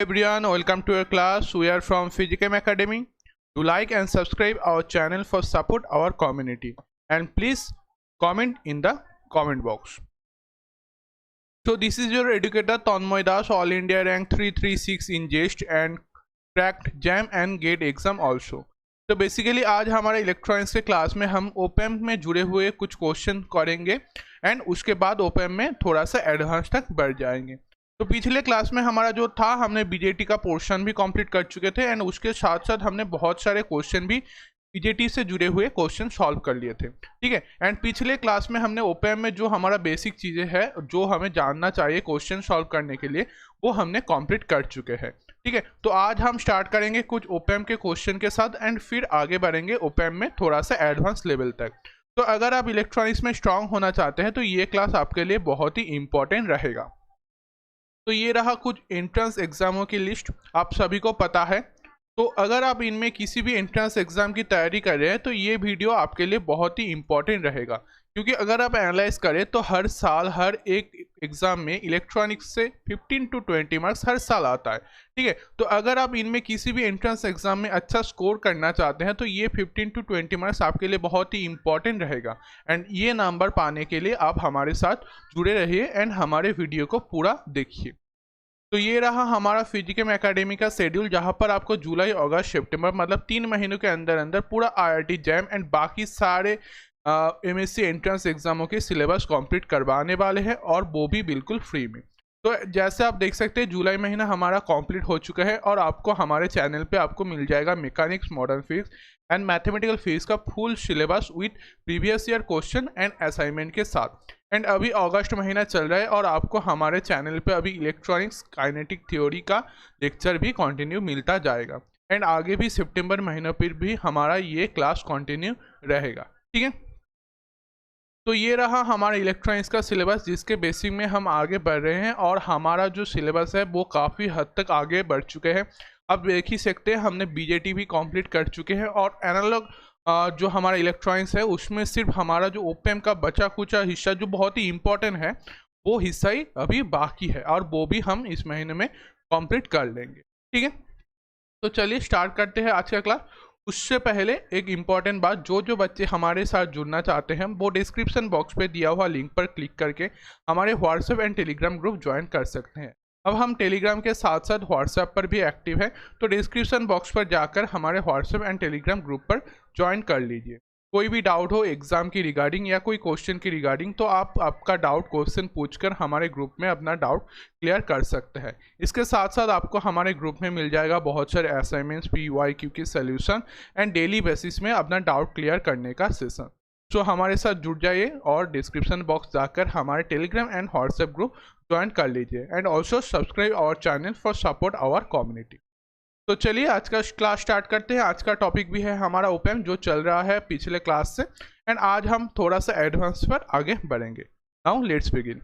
Everyone, welcome to our class. We are from Physicam Academy. Do like and subscribe our channel for support our community, and please comment in the comment box. So this is your educator Tanmoy Das, All India rank 336 in GEST and cracked JAM and GATE exam also. तो basically आज हमारे electronics के class में हम op-amp में जुड़े हुए कुछ क्वेश्चन करेंगे एंड उसके बाद ओपैम्प में थोड़ा सा एडवांस तक बढ़ जाएंगे। तो पिछले क्लास में हमारा जो था हमने बीजेटी का पोर्शन भी कंप्लीट कर चुके थे एंड उसके साथ साथ हमने बहुत सारे क्वेश्चन भी बीजेटी से जुड़े हुए क्वेश्चन सॉल्व कर लिए थे। ठीक है, एंड पिछले क्लास में हमने ओपैम्प में जो हमारा बेसिक चीज़ें हैं जो हमें जानना चाहिए क्वेश्चन सॉल्व करने के लिए वो हमने कंप्लीट कर चुके हैं। ठीक है, तो आज हम स्टार्ट करेंगे कुछ ओपैम्प के क्वेश्चन के साथ एंड फिर आगे बढ़ेंगे ओपैम्प में थोड़ा सा एडवांस लेवल तक। तो अगर आप इलेक्ट्रॉनिक्स में स्ट्रांग होना चाहते हैं तो ये क्लास आपके लिए बहुत ही इंपॉर्टेंट रहेगा। तो ये रहा कुछ एंट्रेंस एग्जामों की लिस्ट, आप सभी को पता है। तो अगर आप इनमें किसी भी एंट्रेंस एग्जाम की तैयारी कर रहे हैं तो ये वीडियो आपके लिए बहुत ही इंपॉर्टेंट रहेगा, क्योंकि अगर आप एनालाइज करें तो हर साल हर एक एग्जाम में इलेक्ट्रॉनिक्स से 15 to 20 मार्क्स हर साल आता है। ठीक है, तो अगर आप इनमें किसी भी एंट्रेंस एग्जाम में अच्छा स्कोर करना चाहते हैं तो ये 15 to 20 मार्क्स आपके लिए बहुत ही इंपॉर्टेंट रहेगा एंड ये नंबर पाने के लिए आप हमारे साथ जुड़े रहिए एंड हमारे वीडियो को पूरा देखिए। तो ये रहा हमारा फिजिकम एकेडमी का शेड्यूल, जहां पर आपको जुलाई अगस्त सितंबर मतलब 3 महीनों के अंदर अंदर पूरा आईआईटी जैम एंड बाकी सारे एमएससी एंट्रेंस एग्जामों के सिलेबस कंप्लीट करवाने वाले हैं और वो भी बिल्कुल फ्री में। तो जैसे आप देख सकते हैं जुलाई महीना हमारा कंप्लीट हो चुका है और आपको हमारे चैनल पे आपको मिल जाएगा mechanics modern physics and mathematical physics का full syllabus with previous year question and assignment के साथ। एंड अभी अगस्त महीना चल रहा है और आपको हमारे चैनल पे अभी इलेक्ट्रॉनिक्स काइनेटिक थ्योरी का लेक्चर भी कंटिन्यू मिलता जाएगा एंड आगे भी सितंबर महीने पर भी हमारा ये क्लास कंटिन्यू रहेगा। ठीक है, तो ये रहा हमारा इलेक्ट्रॉनिक्स का सिलेबस जिसके बेसिक में हम आगे बढ़ रहे हैं और हमारा जो सिलेबस है वो काफ़ी हद तक आगे बढ़ चुके हैं। अब देख ही सकते हैं हमने बीजेटी भी कंप्लीट कर चुके हैं और एनालॉग जो हमारा इलेक्ट्रॉनिक्स है उसमें सिर्फ हमारा जो ओपैम्प का बचा कुचा हिस्सा जो बहुत ही इंपॉर्टेंट है वो हिस्सा ही अभी बाकी है और वो भी हम इस महीने में कंप्लीट कर लेंगे। ठीक है, तो चलिए स्टार्ट करते हैं आज का क्लास। उससे पहले एक इम्पॉर्टेंट बात, जो बच्चे हमारे साथ जुड़ना चाहते हैं वो डिस्क्रिप्शन बॉक्स पे दिया हुआ लिंक पर क्लिक करके हमारे WhatsApp and Telegram group join कर सकते हैं। अब हम टेलीग्राम के साथ साथ व्हाट्सएप पर भी एक्टिव है, तो डिस्क्रिप्शन बॉक्स पर जाकर हमारे व्हाट्सएप एंड टेलीग्राम ग्रुप पर ज्वाइन कर लीजिए। कोई भी डाउट हो एग्जाम की रिगार्डिंग या कोई क्वेश्चन की रिगार्डिंग तो आप आपका डाउट क्वेश्चन पूछकर हमारे ग्रुप में अपना डाउट क्लियर कर सकते हैं। इसके साथ साथ आपको हमारे ग्रुप में मिल जाएगा बहुत सारे असाइनमेंट्स PYQ की सोल्यूशन एंड डेली बेसिस में अपना डाउट क्लियर करने का सेशन। सो हमारे साथ जुड़ जाइए और डिस्क्रिप्शन बॉक्स जाकर हमारे Telegram and WhatsApp group join कर लीजिए and also subscribe our channel for support our community. तो चलिए आज का क्लास स्टार्ट करते हैं। आज का टॉपिक भी है हमारा ओपैम्प जो चल रहा है पिछले क्लास से एंड आज हम थोड़ा सा एडवांस पर आगे बढ़ेंगे। Now let's begin.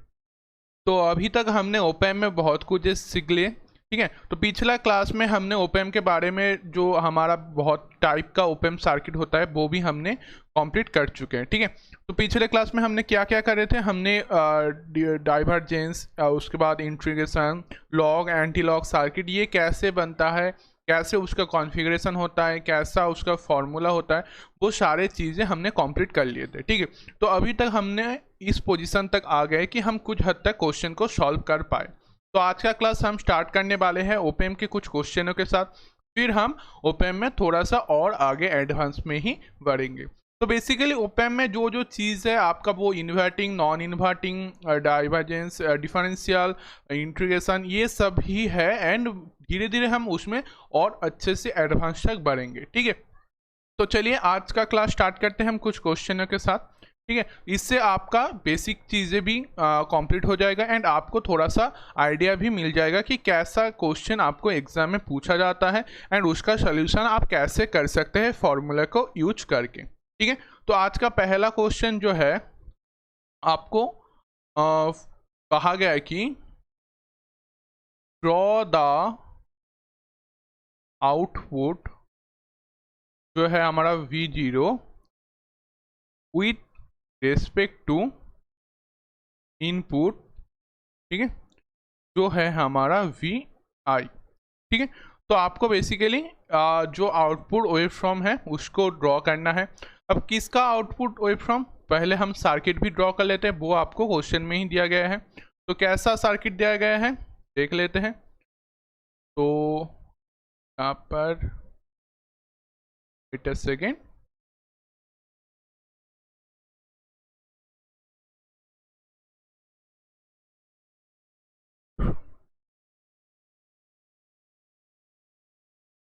तो अभी तक हमने ओपैम्प में बहुत कुछ सीख लिए। ठीक है, तो पिछला क्लास में हमने ओपैम्प के बारे में जो हमारा बहुत टाइप का ओपैम्प सर्किट होता है वो भी हमने कंप्लीट कर चुके हैं। ठीक है, तो पिछले क्लास में हमने क्या क्या कर रहे थे, हमने डाइवर्जेंस, उसके बाद integration, log, anti log circuit ये कैसे बनता है, कैसे उसका कॉन्फ़िगरेशन होता है, कैसा उसका फॉर्मूला होता है, वो सारे चीज़ें हमने कंप्लीट कर लिए थे। ठीक है, तो अभी तक हमने इस पोजीशन तक आ गए कि हम कुछ हद तक क्वेश्चन को सॉल्व कर पाए। तो आज का क्लास हम स्टार्ट करने वाले हैं ओपैम्प के कुछ क्वेश्चनों के साथ, फिर हम ओपैम्प में थोड़ा सा और आगे एडवांस में ही बढ़ेंगे। तो बेसिकली ओपैम्प में जो चीज़ है आपका वो inverting, non inverting, divergence, differential, integration ये सब ही है एंड धीरे धीरे हम उसमें और अच्छे से एडवांस तक बढ़ेंगे। ठीक है, तो चलिए आज का क्लास स्टार्ट करते हैं हम कुछ क्वेश्चनों के साथ। ठीक है, इससे आपका बेसिक चीज़ें भी कंप्लीट हो जाएगा एंड आपको थोड़ा सा आइडिया भी मिल जाएगा कि कैसा क्वेश्चन आपको एग्जाम में पूछा जाता है एंड उसका सल्यूशन आप कैसे कर सकते हैं फॉर्मूला को यूज करके। ठीक है, तो आज का पहला क्वेश्चन जो है आपको कहा गया है कि ड्रॉ द आउटपुट जो है हमारा V0 with respect to input. ठीक है, जो है हमारा VI। ठीक है। तो आपको बेसिकली जो आउटपुट वेव फ्रॉम है उसको ड्रॉ करना है। अब किसका आउटपुट वेव फ्रॉम, पहले हम सर्किट भी ड्रॉ कर लेते हैं, वो आपको क्वेश्चन में ही दिया गया है। तो कैसा सर्किट दिया गया है देख लेते हैं। तो यहाँ पर वेट अ सेकेंड,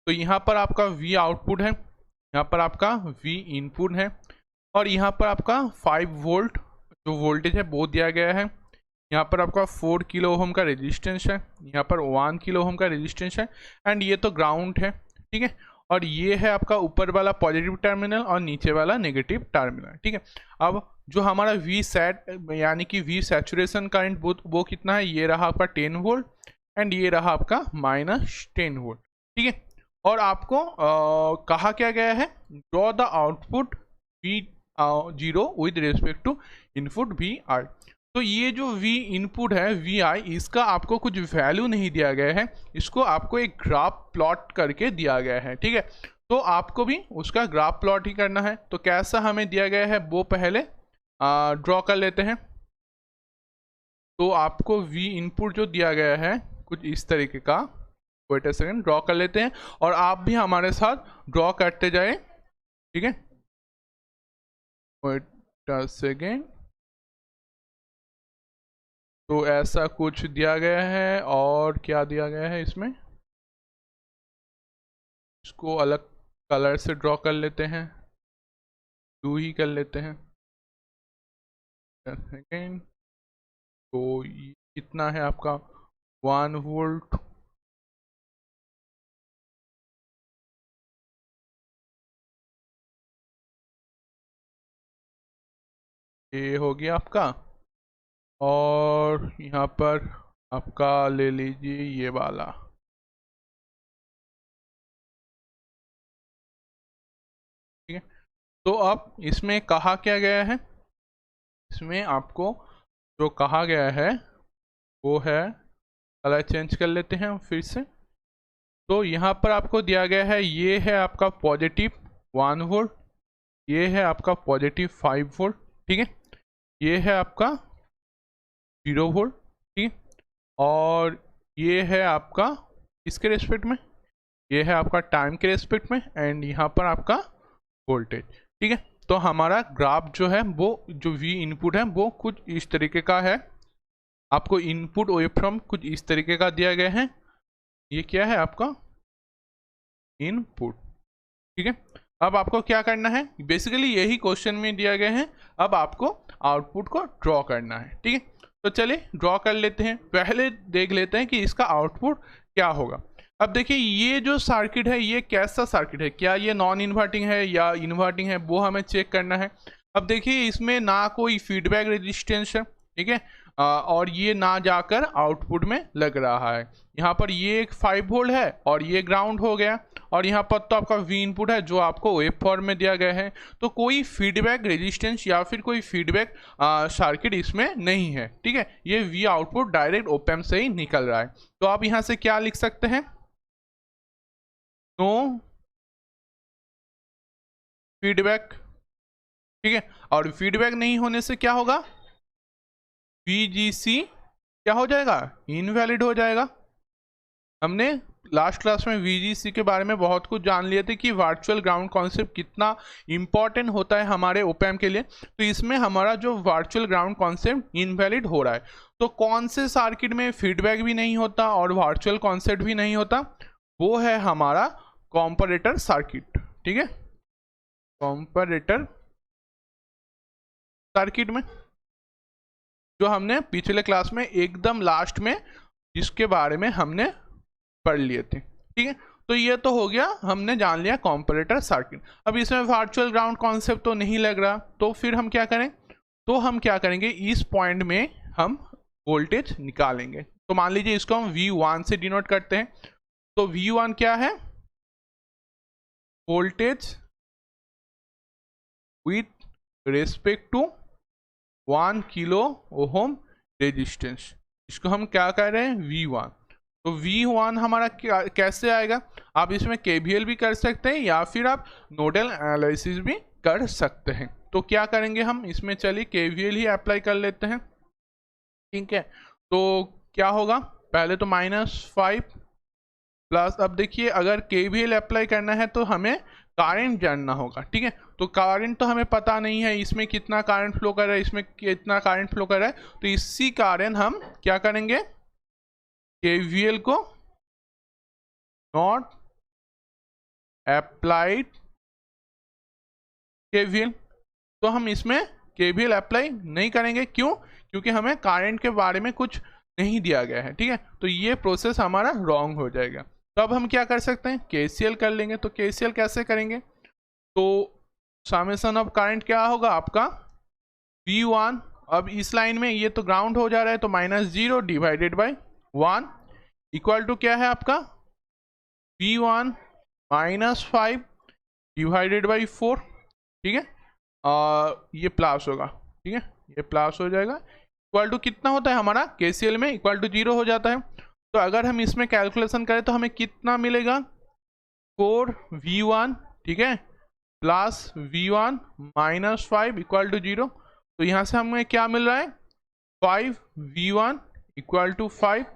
तो यहाँ पर आपका V आउटपुट है, यहाँ पर आपका V इनपुट है, और यहाँ पर आपका 5 वोल्ट जो वोल्टेज है वो दिया गया है। यहाँ पर आपका 4 किलो ओम का रेजिस्टेंस है, यहाँ पर 1 किलो ओम का रेजिस्टेंस है, एंड ये तो ग्राउंड है, ठीक है। और ये है आपका ऊपर वाला पॉजिटिव टर्मिनल और नीचे वाला नेगेटिव टर्मिनल, ठीक है। अब जो हमारा V सेट यानी कि V सैचुरेशन करंट वो कितना है, ये रहा आपका 10 वोल्ट एंड ये रहा आपका -10 वोल्ट, ठीक है। और आपको कहा क्या गया है, draw the output V0 with respect to input VI। तो ये जो V इनपुट है VI, इसका आपको कुछ वैल्यू नहीं दिया गया है, इसको आपको एक ग्राफ प्लॉट करके दिया गया है, ठीक है। तो आपको भी उसका ग्राफ प्लॉट ही करना है। तो कैसा हमें दिया गया है वो पहले ड्रॉ कर लेते हैं। तो आपको V इनपुट जो दिया गया है कुछ इस तरीके का, वेट अ सेकंड, ड्रॉ कर लेते हैं और आप भी हमारे साथ ड्रॉ करते जाए, ठीक है। वेट अ सेकंड, तो ऐसा कुछ दिया गया है, और क्या दिया गया है इसमें, इसको अलग कलर से ड्रॉ कर लेते हैं, ब्लू ही कर लेते हैं। सेकेंड, तो कितना है आपका 1 वोल्ट, ये हो गया आपका। और यहाँ पर आपका ले लीजिए ये वाला, ठीक है। तो अब इसमें कहा क्या गया है, इसमें आपको जो कहा गया है वो है, कलर चेंज कर लेते हैं फिर से। तो यहाँ पर आपको दिया गया है, ये है आपका पॉजिटिव 1 वोल्ट, ये है आपका पॉजिटिव 5 वोल्ट, ठीक है। ये है आपका 0 वोल्ट, ठीक है। और ये है आपका इसके रेस्पेक्ट में, ये है आपका टाइम के रेस्पेक्ट में, एंड यहाँ पर आपका वोल्टेज, ठीक है। तो हमारा ग्राफ जो है वो जो V इनपुट है वो कुछ इस तरीके का है। आपको इनपुट वेव फ्रॉम कुछ इस तरीके का दिया गया है, ये क्या है आपका इनपुट, ठीक है। अब आपको क्या करना है, बेसिकली यही क्वेश्चन में दिया गया है, अब आपको आउटपुट को ड्रॉ करना है, ठीक है। तो चलिए ड्रॉ कर लेते हैं। पहले देख लेते हैं कि इसका आउटपुट क्या होगा। अब देखिए ये जो सर्किट है ये कैसा सर्किट है, क्या ये नॉन इन्वर्टिंग है या इन्वर्टिंग है, वो हमें चेक करना है। अब देखिए इसमें ना कोई फीडबैक रेजिस्टेंस है, ठीक है, और ये ना जाकर आउटपुट में लग रहा है। यहाँ पर ये एक 5 वोल्ट है और ये ग्राउंड हो गया, और यहाँ पर तो आपका V इनपुट है जो आपको वेव फॉर्म में दिया गया है। तो कोई फीडबैक रेजिस्टेंस या फिर कोई फीडबैक सर्किट इसमें नहीं है, ठीक है। ये V output direct op amp से ही निकल रहा है। तो आप यहाँ से क्या लिख सकते हैं, नो फीडबैक, ठीक है। और फीडबैक नहीं होने से क्या होगा, VGC क्या हो जाएगा, इनवैलिड हो जाएगा। हमने लास्ट क्लास में VGC के बारे में बहुत कुछ जान लिए थे कि वर्चुअल ग्राउंड कॉन्सेप्ट कितना इंपॉर्टेंट होता है हमारे ओप एम्प के लिए। तो इसमें हमारा जो वर्चुअल ग्राउंड कॉन्सेप्ट इनवैलिड हो रहा है। तो कौन से सर्किट में फीडबैक भी नहीं होता और वर्चुअल कॉन्सेप्ट भी नहीं होता, वो है हमारा कॉम्परेटर सर्किट, ठीक है। कॉम्परेटर सर्किट में जो हमने पिछले क्लास में एकदम लास्ट में जिसके बारे में हमने पढ़ लिए थे, ठीक है। तो ये तो हो गया, हमने जान लिया कॉम्परेटर सर्किट। अब इसमें वर्चुअल ग्राउंड कॉन्सेप्ट तो नहीं लग रहा, तो फिर हम क्या करें, तो हम क्या करेंगे, इस पॉइंट में हम वोल्टेज निकालेंगे। तो मान लीजिए इसको हम V1 से डिनोट करते हैं। तो V1 क्या है, voltage with respect to 1 kilo ohm resistance, इसको हम क्या कह रहे हैं V1। तो V1 हमारा कैसे आएगा, आप इसमें KVL भी कर सकते हैं या फिर आप नोडल एनालिसिस भी कर सकते हैं। तो क्या करेंगे हम इसमें, चलिए KVL ही अप्लाई कर लेते हैं। ठीक है, तो क्या होगा, पहले तो -5 प्लस, अब देखिए अगर KVL अप्लाई करना है तो हमें करंट जानना होगा। ठीक है, तो करंट तो हमें पता नहीं है, इसमें कितना करंट फ्लो कर रहा है, इसमें कितना करंट फ्लो कर रहा है, तो इसी कारण हम क्या करेंगे, KVL को नॉट अप्लाइड KVL, तो हम इसमें KVL अप्लाई नहीं करेंगे। क्यों, क्योंकि हमें करंट के बारे में कुछ नहीं दिया गया है। ठीक है, तो ये प्रोसेस हमारा रॉन्ग हो जाएगा। तो अब हम क्या कर सकते हैं, KCL कर लेंगे। तो KCL कैसे करेंगे, तो समेशन ऑफ करंट क्या होगा आपका V1, अब इस लाइन में ये तो ग्राउंड हो जा रहा है, तो -0 डिवाइडेड बाई 1 इक्वल टू क्या है आपका V1 -5 डिवाइडेड बाई 4। ठीक है, ये प्लस होगा। ठीक है, ये प्लस हो जाएगा, इक्वल टू कितना होता है हमारा KCL में, इक्वल टू 0 हो जाता है। तो अगर हम इसमें कैलकुलेशन करें तो हमें कितना मिलेगा, 4V1, ठीक है, प्लस V1 -5 इक्वल टू 0। तो यहाँ से हमें क्या मिल रहा है, 5V1 इक्वल टू 5,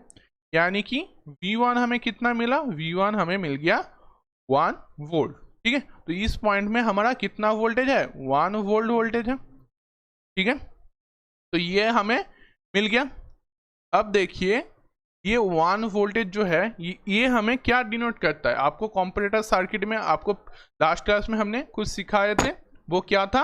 यानी कि V1 हमें कितना मिला, V1 हमें मिल गया 1 वोल्ट। ठीक है, तो इस पॉइंट में हमारा कितना वोल्टेज है, 1 वोल्ट वोल्टेज है। ठीक है, तो ये हमें मिल गया। अब देखिए ये 1 वोल्टेज जो है ये हमें क्या डिनोट करता है, आपको कंपैरेटर सर्किट में आपको लास्ट क्लास में हमने कुछ सिखाए थे, वो क्या था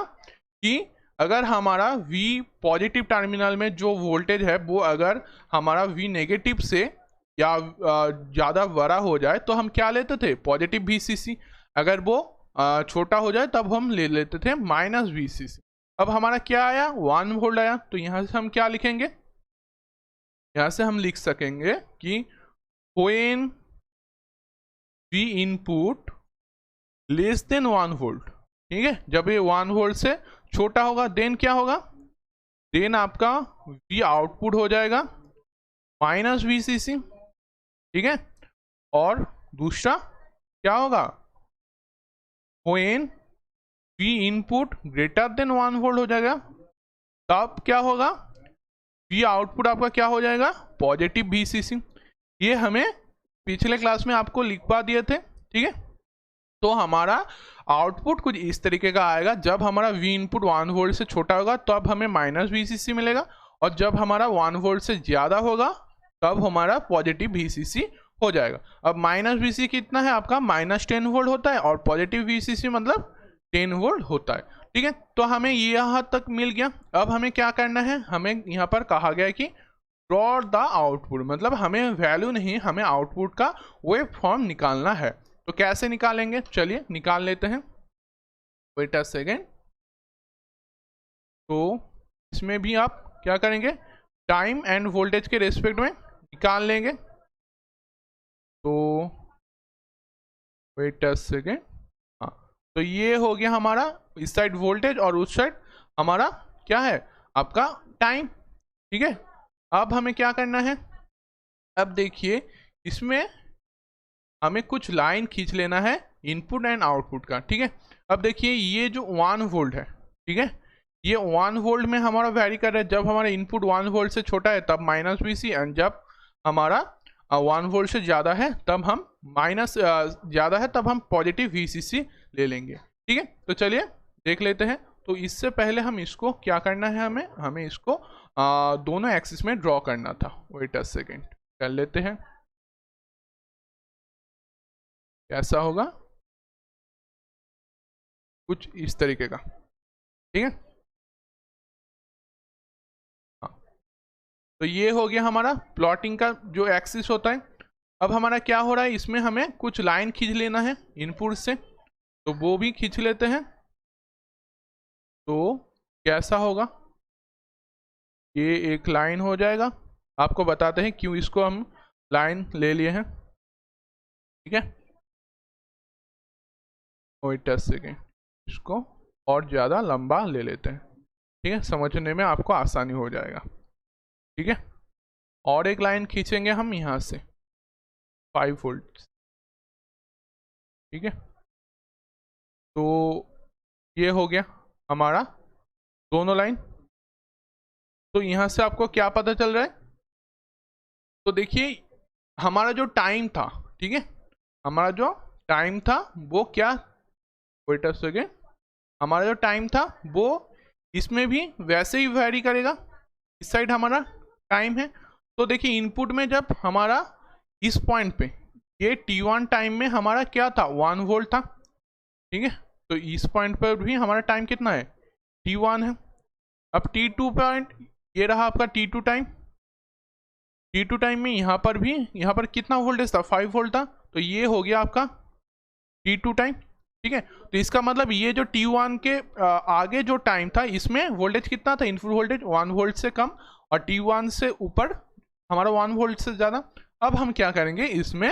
कि अगर हमारा V पॉजिटिव टर्मिनल में जो वोल्टेज है वो अगर हमारा V नेगेटिव से या ज़्यादा बड़ा हो जाए तो हम क्या लेते थे, पॉजिटिव VCC। अगर वो छोटा हो जाए तब हम ले लेते थे -VCC। अब हमारा क्या आया, 1 वोल्ट आया। तो यहाँ से हम क्या लिखेंगे, यहाँ से हम लिख सकेंगे कि when V input less than 1 volt, ठीक है, जब ये 1 वोल्ट से छोटा होगा देन क्या होगा, देन आपका V आउटपुट हो जाएगा -VCC। ठीक है, और दूसरा क्या होगा, when V input greater than 1 volt हो जाएगा, तब क्या होगा, V आउटपुट आपका क्या हो जाएगा, पॉजिटिव VCC। ये हमें पिछले क्लास में आपको लिखवा दिए थे। ठीक है, तो हमारा आउटपुट कुछ इस तरीके का आएगा, जब हमारा V इनपुट 1 वोल्ट से छोटा होगा तब हमें -VCC मिलेगा, और जब हमारा 1 वोल्ट से ज़्यादा होगा तब हमारा पॉजिटिव VCC हो जाएगा। अब -VCC कितना है आपका, -10 वोल्ट होता है, और पॉजिटिव VCC मतलब 10 वोल्ट होता है। ठीक है, तो हमें ये यहाँ तक मिल गया। अब हमें क्या करना है, हमें यहाँ पर कहा गया है कि ड्रॉ द आउटपुट, मतलब हमें वैल्यू नहीं, हमें आउटपुट का वेव फॉर्म निकालना है। तो कैसे निकालेंगे, चलिए निकाल लेते हैं, वेट अ सेकेंड। तो इसमें भी आप क्या करेंगे, टाइम एंड वोल्टेज के रेस्पेक्ट में निकाल लेंगे। तो वेट अ सेकेंड, हाँ, तो ये हो गया हमारा इस साइड वोल्टेज और उस साइड हमारा क्या है आपका टाइम। ठीक है, अब हमें क्या करना है, अब देखिए इसमें हमें कुछ लाइन खींच लेना है इनपुट एंड आउटपुट का। ठीक है, अब देखिए ये जो 1 वोल्ट है, ठीक है, ये 1 वोल्ट में हमारा वैरी कर रहा है, जब हमारा इनपुट 1 वोल्ट से छोटा है तब -VC, एंड जब हमारा 1 वोल्ट से ज़्यादा है तब हम ज़्यादा है तब हम पॉजिटिव VCC ले लेंगे। ठीक है, तो चलिए देख लेते हैं। तो इससे पहले हम इसको क्या करना है, हमें इसको दोनों एक्सिस में ड्रॉ करना था। वेट अ सेकेंड, कर लेते हैं, कैसा होगा, कुछ इस तरीके का। ठीक है, हाँ, तो ये हो गया हमारा प्लॉटिंग का जो एक्सिस होता है। अब हमारा क्या हो रहा है, इसमें हमें कुछ लाइन खींच लेना है इनपुट से, तो वो भी खींच लेते हैं। तो कैसा होगा, ये एक लाइन हो जाएगा। आपको बताते हैं क्यों इसको हम लाइन ले लिए हैं। ठीक है, वेट अ सेकेंड, इसको और ज़्यादा लंबा ले लेते हैं। ठीक है, समझने में आपको आसानी हो जाएगा। ठीक है, और एक लाइन खींचेंगे हम यहाँ से। 5 वोल्ट। ठीक है, तो ये हो गया हमारा दोनों लाइन। तो यहां से आपको क्या पता चल रहा है, तो देखिए हमारा जो टाइम था, ठीक है, हमारा जो टाइम था वो क्या, वेट अ सेकेंड, हमारा जो टाइम था वो इसमें भी वैसे ही वेरी करेगा। इस साइड हमारा टाइम है, तो देखिए इनपुट में जब हमारा इस पॉइंट पे ये t1 टाइम में हमारा क्या था, 1 वोल्ट था। ठीक है, तो इस पॉइंट पर भी हमारा टाइम कितना है, t1 है। अब t2 पॉइंट, ये रहा आपका t2 टाइम। t2 टाइम में यहाँ पर भी, यहाँ पर कितना वोल्टेज था, 5 वोल्ट था, तो ये हो गया आपका t2 टाइम। ठीक है, तो इसका मतलब ये जो t1 के आगे जो टाइम था इसमें वोल्टेज कितना था, इनपुट वोल्टेज 1 वोल्ट से कम, और t1 से ऊपर हमारा 1 वोल्ट से ज़्यादा। अब हम क्या करेंगे, इसमें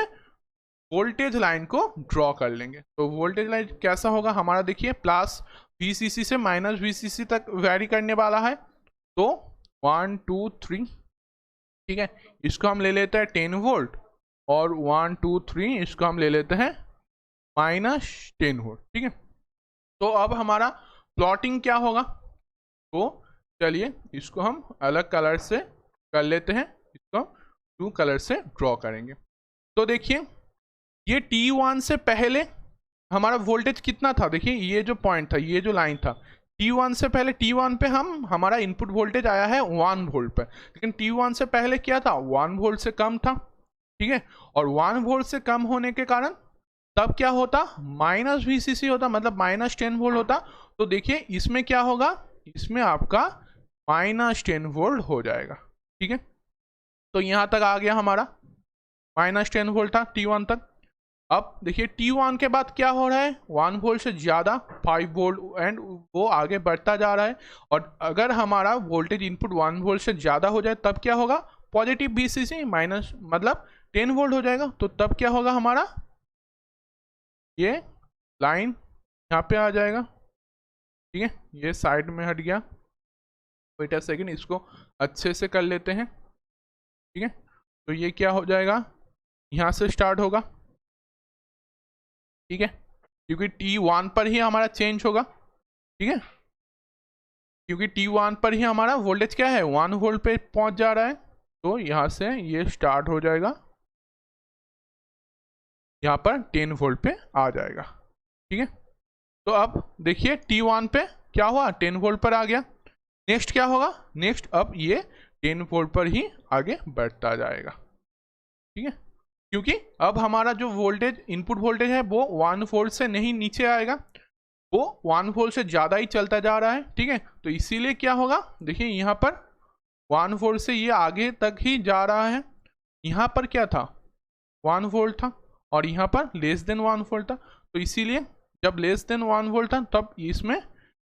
वोल्टेज लाइन को ड्रॉ कर लेंगे। तो वोल्टेज लाइन कैसा होगा हमारा, देखिए प्लस VCC से माइनस VCC तक वेरी करने वाला है। तो 1 2 3, ठीक है, इसको हम ले लेते हैं 10 वोल्ट, और 1 2 3 इसको हम ले लेते हैं -10 वोल्ट। ठीक है, तो अब हमारा प्लॉटिंग क्या होगा, तो चलिए इसको हम अलग कलर से कर लेते हैं, इसको हम 2 कलर से ड्रॉ करेंगे। तो देखिए ये T1 से पहले हमारा वोल्टेज कितना था, देखिए ये जो पॉइंट था, ये जो लाइन था, T1 से पहले, T1 पे हमारा इनपुट वोल्टेज आया है 1 वोल्ट पर, लेकिन T1 से पहले क्या था, 1 वोल्ट से कम था। ठीक है, और 1 वोल्ट से कम होने के कारण तब क्या होता, -VCC होता, मतलब -10 वोल्ट होता। तो देखिए इसमें क्या होगा, इसमें आपका -10 वोल्ट हो जाएगा। ठीक है, तो यहां तक आ गया हमारा, -10 वोल्ट था T1 तक। अब देखिए T1 के बाद क्या हो रहा है, 1 वोल्ट से ज़्यादा 5 वोल्ट, एंड वो आगे बढ़ता जा रहा है। और अगर हमारा वोल्टेज इनपुट 1 वोल्ट से ज़्यादा हो जाए तब क्या होगा, पॉजिटिव VCC माइनस, मतलब 10 वोल्ट हो जाएगा। तो तब क्या होगा हमारा, ये लाइन यहाँ पे आ जाएगा। ठीक है, ये साइड में हट गया, वेट अ सेकेंड, इसको अच्छे से कर लेते हैं। ठीक है, तो ये क्या हो जाएगा, यहाँ से स्टार्ट होगा। ठीक है, क्योंकि T1 पर ही हमारा चेंज होगा। ठीक है, क्योंकि T1 पर ही हमारा वोल्टेज क्या है, 1 वोल्ट पे पहुंच जा रहा है। तो यहाँ से ये स्टार्ट हो जाएगा, यहाँ पर 10 वोल्ट पे आ जाएगा। ठीक है, तो अब देखिए T1 पे क्या हुआ, 10 वोल्ट पर आ गया। नेक्स्ट क्या होगा, नेक्स्ट अब ये 10 वोल्ट पर ही आगे बढ़ता जाएगा। ठीक है, क्योंकि अब हमारा जो वोल्टेज, इनपुट वोल्टेज है वो 1 वोल्ट से नहीं नीचे आएगा, वो 1 वोल्ट से ज़्यादा ही चलता जा रहा है। ठीक है, तो इसीलिए क्या होगा, देखिए यहाँ पर 1 वोल्ट से ये आगे तक ही जा रहा है। यहाँ पर क्या था, 1 वोल्ट था, और यहाँ पर लेस देन 1 वोल्ट था। तो इसीलिए जब लेस देन 1 वोल्ट था तब इसमें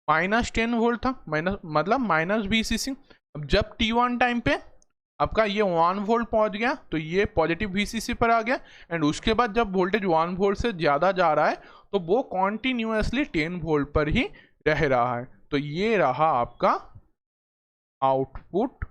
-10 वोल्ट था, मतलब -VCC। अब जब T1 टाइम पे आपका ये 1 वोल्ट पहुंच गया तो ये पॉजिटिव VCC पर आ गया, एंड उसके बाद जब वोल्टेज 1 वोल्ट से ज़्यादा जा रहा है तो वो कॉन्टिन्यूसली 10 वोल्ट पर ही रह रहा है। तो ये रहा आपका आउटपुट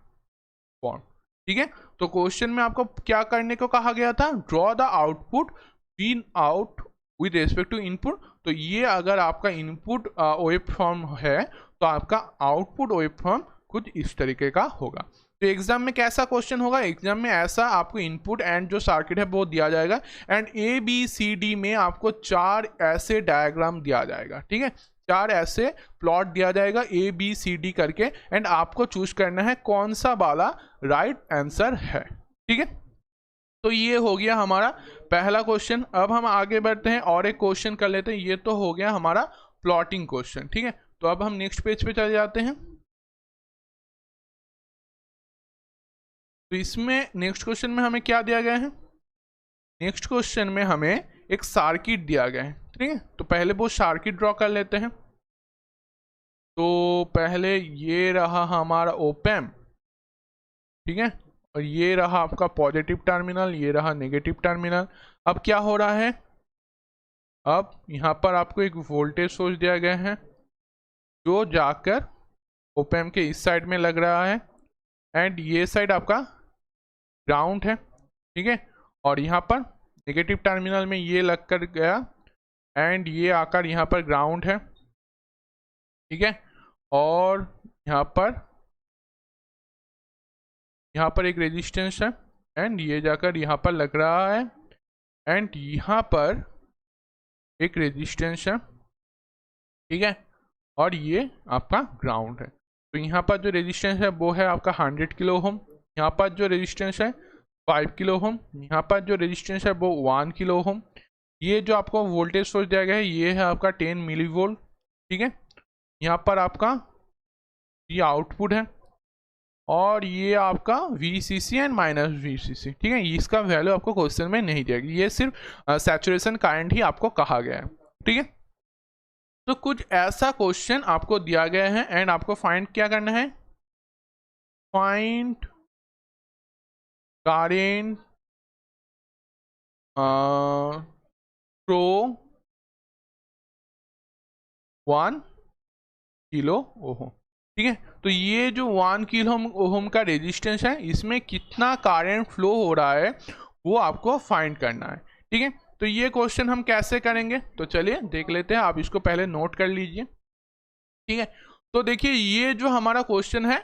फॉर्म। ठीक है, तो क्वेश्चन में आपको क्या करने को कहा गया था, draw the output V in out with respect to input. तो ये अगर आपका इनपुट वेव फॉर्म है तो आपका आउटपुट वेव फॉर्म कुछ इस तरीके का होगा। तो एग्जाम में कैसा क्वेश्चन होगा, एग्जाम में ऐसा आपको इनपुट एंड जो सर्किट है वो दिया जाएगा, एंड ABCD में आपको 4 ऐसे डायग्राम दिया जाएगा। ठीक है, 4 ऐसे प्लॉट दिया जाएगा ABCD करके, एंड आपको चूज करना है कौन सा वाला राइट आंसर है। ठीक है, तो ये हो गया हमारा पहला क्वेश्चन। अब हम आगे बढ़ते हैं और एक क्वेश्चन कर लेते हैं। ये तो हो गया हमारा प्लॉटिंग क्वेश्चन। ठीक है, तो अब हम नेक्स्ट पेज पे चले जाते हैं। तो इसमें नेक्स्ट क्वेश्चन में हमें क्या दिया गया है, नेक्स्ट क्वेश्चन में हमें एक सर्किट दिया गया है। ठीक है, तो पहले वो सर्किट ड्रॉ कर लेते हैं। तो पहले ये रहा हमारा ओपैम्प, ठीक है, और ये रहा आपका पॉजिटिव टर्मिनल, ये रहा नेगेटिव टर्मिनल। अब क्या हो रहा है, अब यहाँ पर आपको एक वोल्टेज सोर्स दिया गया है जो जाकर ओपैम्प के इस साइड में लग रहा है, एंड ये साइड आपका ग्राउंड है। ठीक है, और यहाँ पर नेगेटिव टर्मिनल में ये लग कर गया एंड ये आकर यहाँ पर ग्राउंड है, ठीक है। और यहाँ पर एक रेजिस्टेंस है एंड ये जाकर यहाँ पर लग रहा है एंड यहाँ पर एक रेजिस्टेंस है, ठीक है। और ये आपका ग्राउंड है। तो यहाँ पर जो रेजिस्टेंस है वो है आपका 100 किलो ओम, यहाँ पर जो रेजिस्टेंस है 5 किलो ओम, यहाँ पर जो रेजिस्टेंस है वो 1 किलो ओम। ये जो आपको वोल्टेज सोर्स दिया गया है ये है आपका 10 मिली वोल्ट, ठीक है। यहाँ पर आपका ये आउटपुट है और ये आपका VCC एंड माइनस VCC, ठीक है। इसका वैल्यू आपको क्वेश्चन में नहीं दिया गया, ये सिर्फ सैचुरेशन करंट ही आपको कहा गया है, ठीक है। तो कुछ ऐसा क्वेश्चन आपको दिया गया है एंड आपको फाइंड क्या करना है, फाइंड करेंट थ्रू 1 किलो ओम, ठीक है। तो ये जो 1 किलो ओम का रेजिस्टेंस है इसमें कितना करंट फ्लो हो रहा है वो आपको फाइंड करना है, ठीक है। तो ये क्वेश्चन हम कैसे करेंगे, तो चलिए देख लेते हैं। आप इसको पहले नोट कर लीजिए, ठीक है। तो देखिए ये जो हमारा क्वेश्चन है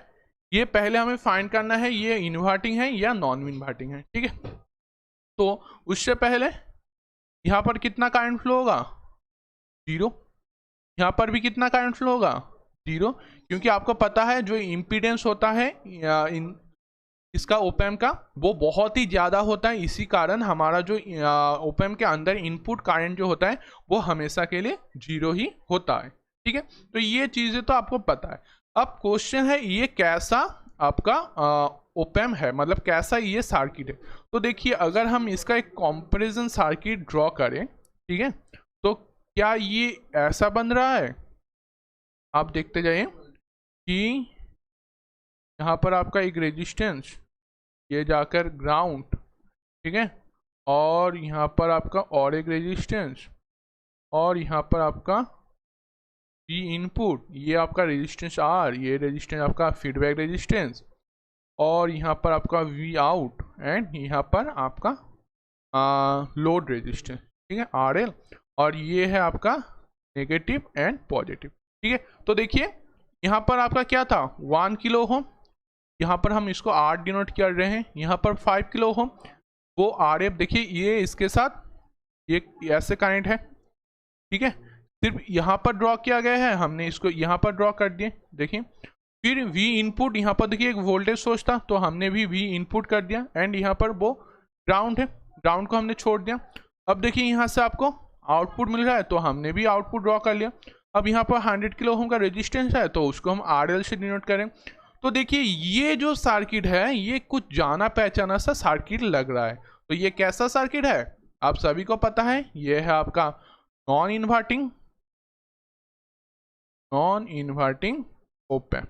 ये पहले हमें फाइंड करना है ये इन्वर्टिंग है या नॉन इन्वर्टिंग है, ठीक है। तो उससे पहले यहाँ पर कितना करंट फ्लो होगा, 0। यहाँ पर भी कितना करंट फ्लो होगा, 0, क्योंकि आपको पता है जो इम्पीडेंस होता है इसका ओपैम्प का वो बहुत ही ज़्यादा होता है। इसी कारण हमारा जो ओपैम्प के अंदर इनपुट करंट जो होता है वो हमेशा के लिए 0 ही होता है, ठीक है। तो ये चीज़ें तो आपको पता है। अब क्वेश्चन है ये कैसा आपका ओपैम्प है, मतलब कैसा ये सर्किट है। तो देखिए अगर हम इसका एक कंपैरिजन सर्किट ड्रॉ करें, ठीक है, तो क्या ये ऐसा बन रहा है, आप देखते जाइए कि यहाँ पर आपका एक रेजिस्टेंस ये जाकर ग्राउंड, ठीक है, और यहाँ पर आपका और एक रेजिस्टेंस और यहाँ पर आपका V इनपुट, ये आपका रेजिस्टेंस R, ये रेजिस्टेंस आपका फीडबैक रेजिस्टेंस, और यहाँ पर आपका V आउट एंड यहाँ पर आपका लोड रेजिस्टेंस, ठीक है, RL, और ये है आपका नेगेटिव एंड पॉजिटिव, ठीक है। तो देखिए यहाँ पर आपका क्या था 1 किलो ओम, यहाँ पर हम इसको R डिनोट कर रहे हैं, यहाँ पर 5 किलो ओम वो RF, देखिए ये इसके साथ ये ऐसे कनेक्ट है, ठीक है। सिर्फ यहाँ पर ड्रॉ किया गया है, हमने इसको यहाँ पर ड्रॉ कर दिए, देखिए। फिर V इनपुट, यहाँ पर देखिए एक वोल्टेज सोर्स था तो हमने भी V इनपुट कर दिया एंड यहाँ पर वो ग्राउंड है, ग्राउंड को हमने छोड़ दिया। अब देखिए यहाँ से आपको आउटपुट मिल रहा है तो हमने भी आउटपुट ड्रॉ कर लिया। अब यहाँ पर 100 किलो ओम का रेजिस्टेंस है तो उसको हम RL से डिनोट करें। तो देखिए ये जो सर्किट है ये कुछ जाना पहचाना सा सर्किट लग रहा है। तो ये कैसा सर्किट है आप सभी को पता है, ये है आपका नॉन इन्वर्टिंग ओपैम्प।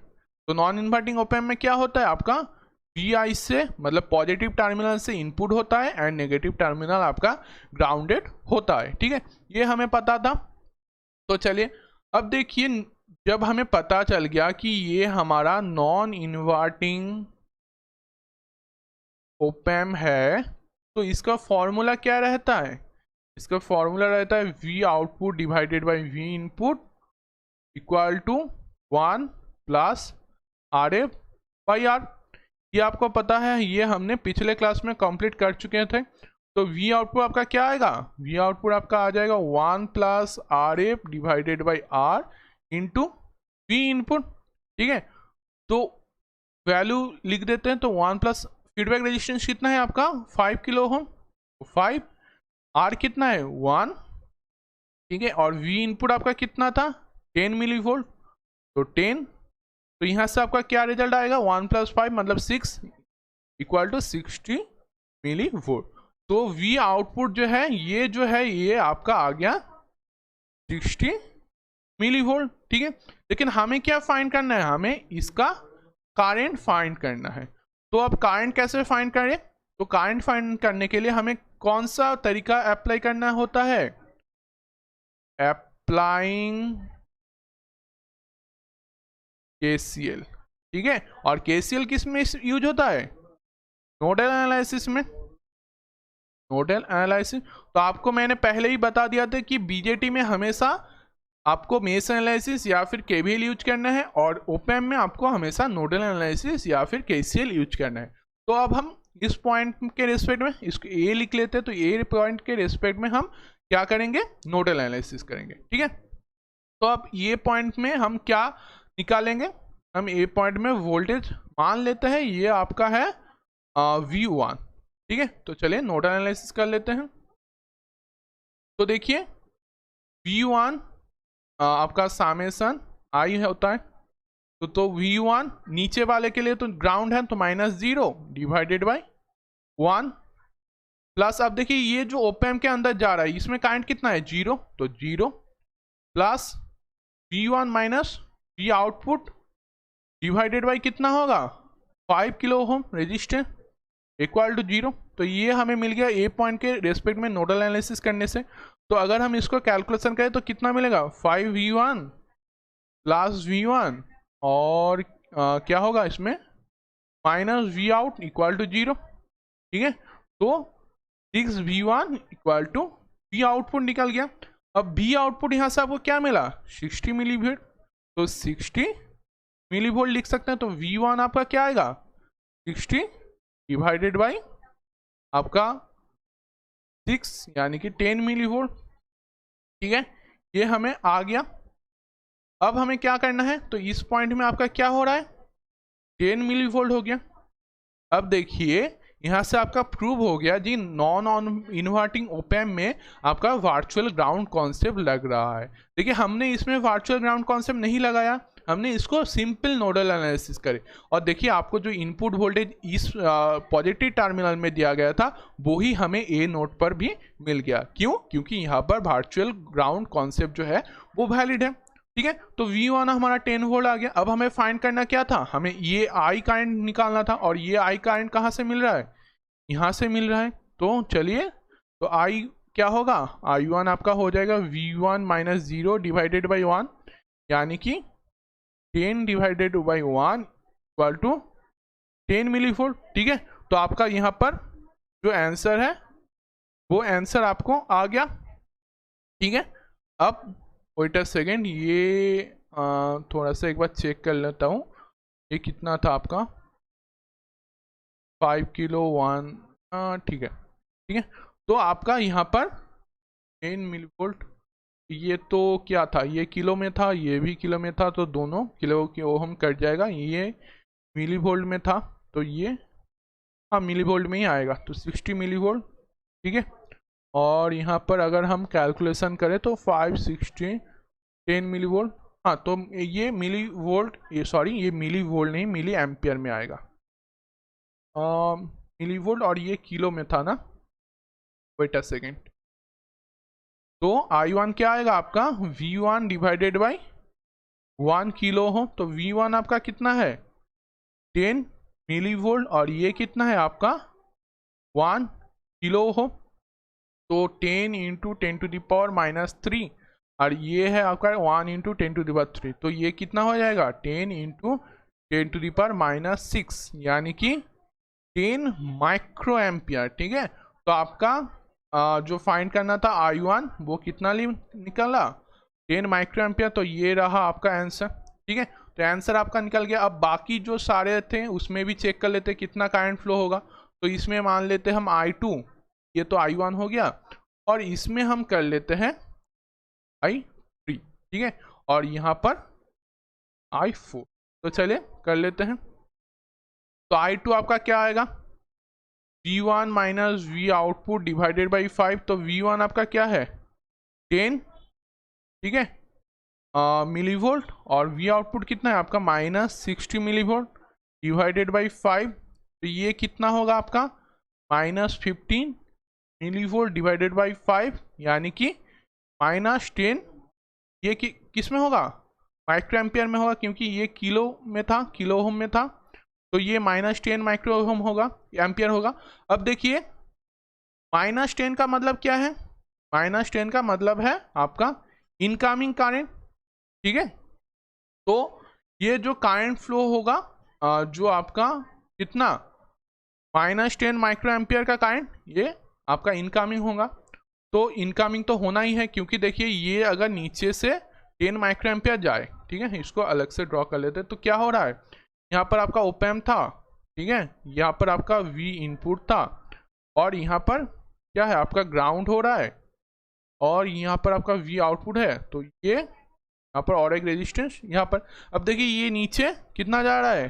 तो नॉन इन्वर्टिंग ओपैम्प में क्या होता है आपका VI से, मतलब पॉजिटिव टर्मिनल से इनपुट होता है एंड नेगेटिव टर्मिनल आपका ग्राउंडेड होता है, ठीक है। ये हमें पता था। तो चलिए अब देखिए जब हमें पता चल गया कि ये हमारा नॉन इन्वर्टिंग ओपैम्प है तो इसका फॉर्मूला क्या रहता है, इसका फॉर्मूला रहता है V output divided by V input equal to 1 plus RF by R। ये आपको पता है, ये हमने पिछले क्लास में कंप्लीट कर चुके थे। तो V आउटपुट आपका क्या आएगा, V आउटपुट आपका आ जाएगा 1 plus RF divided by R into V input, ठीक है। तो वैल्यू लिख देते हैं, तो 1 प्लस फीडबैक रेजिस्टेंस कितना है आपका 5 किलो ओम, 5, R कितना है 1, ठीक है, और V इनपुट आपका कितना था 10 मिली वोल्ट, तो 10। तो यहाँ से आपका क्या रिजल्ट आएगा 1 प्लस 5 मतलब 6 इक्वल टू 60 मिली वोल्ट। तो V आउटपुट जो है ये आपका आ गया 60 मिली वोल्ट, ठीक है। लेकिन हमें क्या फाइंड करना है, हमें इसका करंट फाइंड करना है। तो अब करंट कैसे फाइंड करें, तो करंट फाइंड करने के लिए हमें कौन सा तरीका अप्लाई करना होता है, अप्लाइंग KCL, ठीक है। और KCL किस में यूज होता है, नोडल एनालिसिस में। Nodal analysis. तो आपको मैंने पहले ही बता दिया था कि बीजेटी में हमेशा आपको मेश एनालिसिस या फिर केवीएल यूज करना है और ओपैम्प में आपको हमेशा नोडल एनालिसिस या फिर केसीएल यूज करना है। तो अब हम इस पॉइंट के रिस्पेक्ट में इसको ए लिख लेते हैं, तो ए पॉइंट के रिस्पेक्ट में हम क्या करेंगे, नोडल एनालिसिस करेंगे, ठीक है। तो अब ये पॉइंट में हम क्या निकालेंगे, हम ए पॉइंट में वोल्टेज मान लेते हैं, ये आपका है V1, ठीक है। तो चलिए नोडल एनालिसिस कर लेते हैं। तो देखिए V1 आपका समेशन आई होता है, तो V1 नीचे वाले के लिए तो ग्राउंड है, तो -0 डिवाइडेड बाई 1 प्लस, अब देखिए ये जो ओपैम्प के अंदर जा रहा है इसमें करंट कितना है 0, तो 0 plus V1 minus V output divided by कितना होगा 5 kilo ohm resistance equal to 0। तो ये हमें मिल गया ए पॉइंट के रेस्पेक्ट में नोडल एनालिसिस करने से। तो अगर हम इसको कैलकुलेशन करें तो कितना मिलेगा 5V1 प्लस V1 और क्या होगा इसमें -V आउट इक्वल टू 0, ठीक है। तो 6V1 equal to V output निकल गया। अब V आउटपुट यहाँ से आपको क्या मिला 60 मिलीवोल्ट, तो 60 मिलीवोल्ट लिख सकते हैं। तो V1 आपका क्या आएगा 60 डिवाइडेड बाई आपका 6 यानी कि 10 मिलीवोल्ट, ठीक है। ये हमें आ गया। अब हमें क्या करना है, तो इस पॉइंट में आपका क्या हो रहा है 10 मिलीवोल्ट हो गया। अब देखिए यहाँ से आपका प्रूव हो गया जी नॉन इन्वर्टिंग ओपैम्प में आपका वर्चुअल ग्राउंड कॉन्सेप्ट लग रहा है। देखिए हमने इसमें वर्चुअल ग्राउंड कॉन्सेप्ट नहीं लगाया, हमने इसको सिंपल नोडल एनालिसिस करे। और देखिए आपको जो इनपुट वोल्टेज इस पॉजिटिव टर्मिनल में दिया गया था वो ही हमें ए नोड पर भी मिल गया। क्यों, क्योंकि यहाँ पर वर्चुअल ग्राउंड कॉन्सेप्ट जो है वो वैलिड है, ठीक है। तो V1 हमारा 10 वोल्ट आ गया। अब हमें फाइंड करना क्या था, हमें ये I करंट निकालना था, और ये I करंट कहाँ से मिल रहा है, यहाँ से मिल रहा है। तो चलिए, तो I क्या होगा, I1 आपका हो जाएगा V1 माइनस 0 डिवाइडेड बाई 1 यानी कि 10 divided by 1 equal to 10 millivolt, ठीक है। तो आपका यहाँ पर जो आंसर है वो आंसर आपको आ गया, ठीक है। अब वेट अ सेकेंड, ये थोड़ा सा एक बार चेक कर लेता हूँ, ये कितना था आपका 5 किलो 1, ठीक है, ठीक है। तो आपका यहाँ पर 10 मिलीवोल्ट, ये तो क्या था, ये किलो में था, ये भी किलो में था, तो दोनों किलो के ओहम कट जाएगा। ये मिलीवोल्ट में था तो ये हाँ मिलीवोल्ट में ही आएगा, तो 60 मिलीवोल्ट, ठीक है। और यहाँ पर अगर हम कैलकुलेशन करें तो 560 10 मिलीवोल्ट, हाँ तो ये मिलीवोल्ट, ये सॉरी ये मिलीवोल्ट नहीं मिली एम्पियर में आएगा, मिलीवोल्ट, और ये किलो में था ना, वेट अ सेकेंड। तो I1 क्या आएगा आपका V1 डिवाइडेड बाई 1 किलो हो, तो V1 आपका कितना है 10 मिलीवोल्ट, और ये कितना है आपका 1 किलो हो, तो 10 इंटू 10 टू द पावर -3, और ये है आपका 1 इंटू 10 टू द पावर 3, तो ये कितना हो जाएगा 10 इंटू 10 टू द पावर -6 यानी कि 10 माइक्रो एम्पियर, ठीक है। तो आपका जो फाइंड करना था I1 वो कितना निकला 10 माइक्रो एम्पियर, तो ये रहा आपका आंसर, ठीक है। तो आंसर आपका निकल गया। अब बाकी जो सारे थे उसमें भी चेक कर लेते कितना करंट फ्लो होगा। तो इसमें मान लेते हम I2, ये तो I1 हो गया, और इसमें हम कर लेते हैं I3, ठीक है, और यहाँ पर I4। तो चलिए कर लेते हैं। तो I2 आपका क्या आएगा V1 minus V output divided by 5, तो V1 आपका क्या है 10, ठीक है, मिलीवोल्ट, और V आउटपुट कितना है आपका -60 मिलीवोल्ट डिवाइडेड बाई 5, तो ये कितना होगा आपका -15 मिलीवोल्ट डिवाइडेड बाई 5 यानी कि -10, ये किस में होगा माइक्रो एम्पियर में होगा, क्योंकि ये किलो में था, किलो ओम में था, तो ये -10 माइक्रो ओम होगा, एम्पियर होगा। अब देखिए -10 का मतलब क्या है, -10 का मतलब है आपका इनकमिंग करंट, ठीक है। तो ये जो करंट फ्लो होगा जो आपका कितना -10 माइक्रो एम्पियर का करंट ये आपका इनकमिंग होगा। तो इनकमिंग तो होना ही है, क्योंकि देखिए ये अगर नीचे से 10 माइक्रो एम्पियर जाए, ठीक है, इसको अलग से ड्रॉ कर लेते हैं। तो क्या हो रहा है, यहाँ पर आपका ओप एम्प था, ठीक है, यहाँ पर आपका V इनपुट था, और यहाँ पर क्या है, आपका ग्राउंड हो रहा है, और यहाँ पर आपका V आउटपुट है। तो ये यहाँ पर और एक रेजिस्टेंस यहाँ पर। अब देखिए ये नीचे कितना जा रहा है,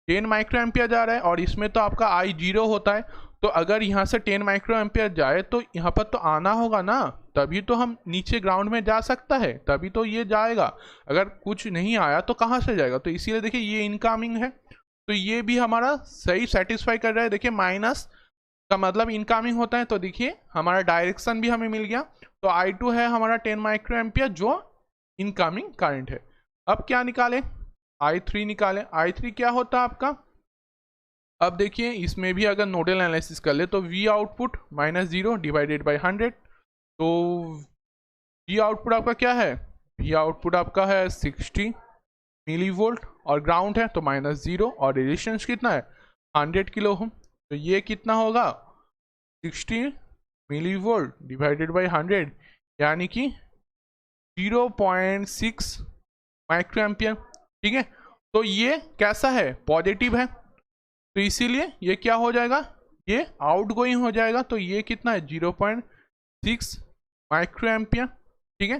10 माइक्रो एम्पियर जा रहा है, और इसमें तो आपका I 0 होता है। तो अगर यहाँ से 10 माइक्रो एम्पियर जाए तो यहाँ पर तो आना होगा ना, तभी तो हम नीचे ग्राउंड में जा सकता है, तभी तो ये जाएगा। अगर कुछ नहीं आया तो कहाँ से जाएगा, तो इसीलिए देखिए ये इनकमिंग है। तो ये भी हमारा सही सेटिस्फाई कर रहा है। देखिए माइनस का मतलब इनकमिंग होता है, तो देखिए हमारा डायरेक्शन भी हमें मिल गया। तो I2 है हमारा 10 माइक्रो एम्पियर जो इनकमिंग करंट है। अब क्या निकालें, I3 निकालें। I3 क्या होता है आपका, अब देखिए इसमें भी अगर नोडल एनालिसिस कर ले तो V आउटपुट -0 डिवाइडेड बाई 100। तो V आउटपुट आपका क्या है, V आउटपुट आपका है 60 मिली वोल्ट, और ग्राउंड है तो -0, और रेजिस्टेंस कितना है 100 किलो ओम। तो ये कितना होगा 60 मिली वोल्ट डिवाइडेड बाई 100, यानी कि 0.6 माइक्रो एम्पियर, ठीक है। तो ये कैसा है, पॉजिटिव है, तो इसीलिए ये क्या हो जाएगा, ये आउटगोइंग हो जाएगा। तो ये कितना है 0.6 माइक्रो एम्पियर, ठीक है।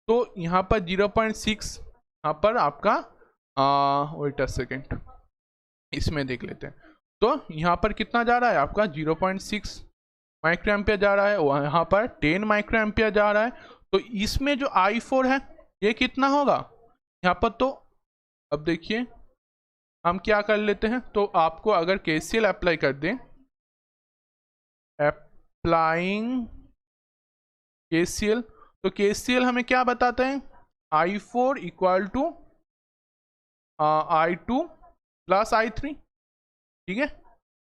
तो यहाँ पर 0.6, यहाँ पर आपका वेट अ सेकेंड, इसमें देख लेते हैं। तो यहाँ पर कितना जा रहा है आपका 0.6 माइक्रो एम्पियर जा रहा है, यहाँ पर 10 माइक्रो एम्पियर जा रहा है। तो इसमें जो I4 है ये कितना होगा यहाँ पर। तो अब देखिए हम क्या कर लेते हैं, तो आपको अगर KCL अप्लाई कर दें, अप्लाइंग KCL, तो KCL हमें क्या बताते हैं, I4 equal to I2 plus I3, ठीक है,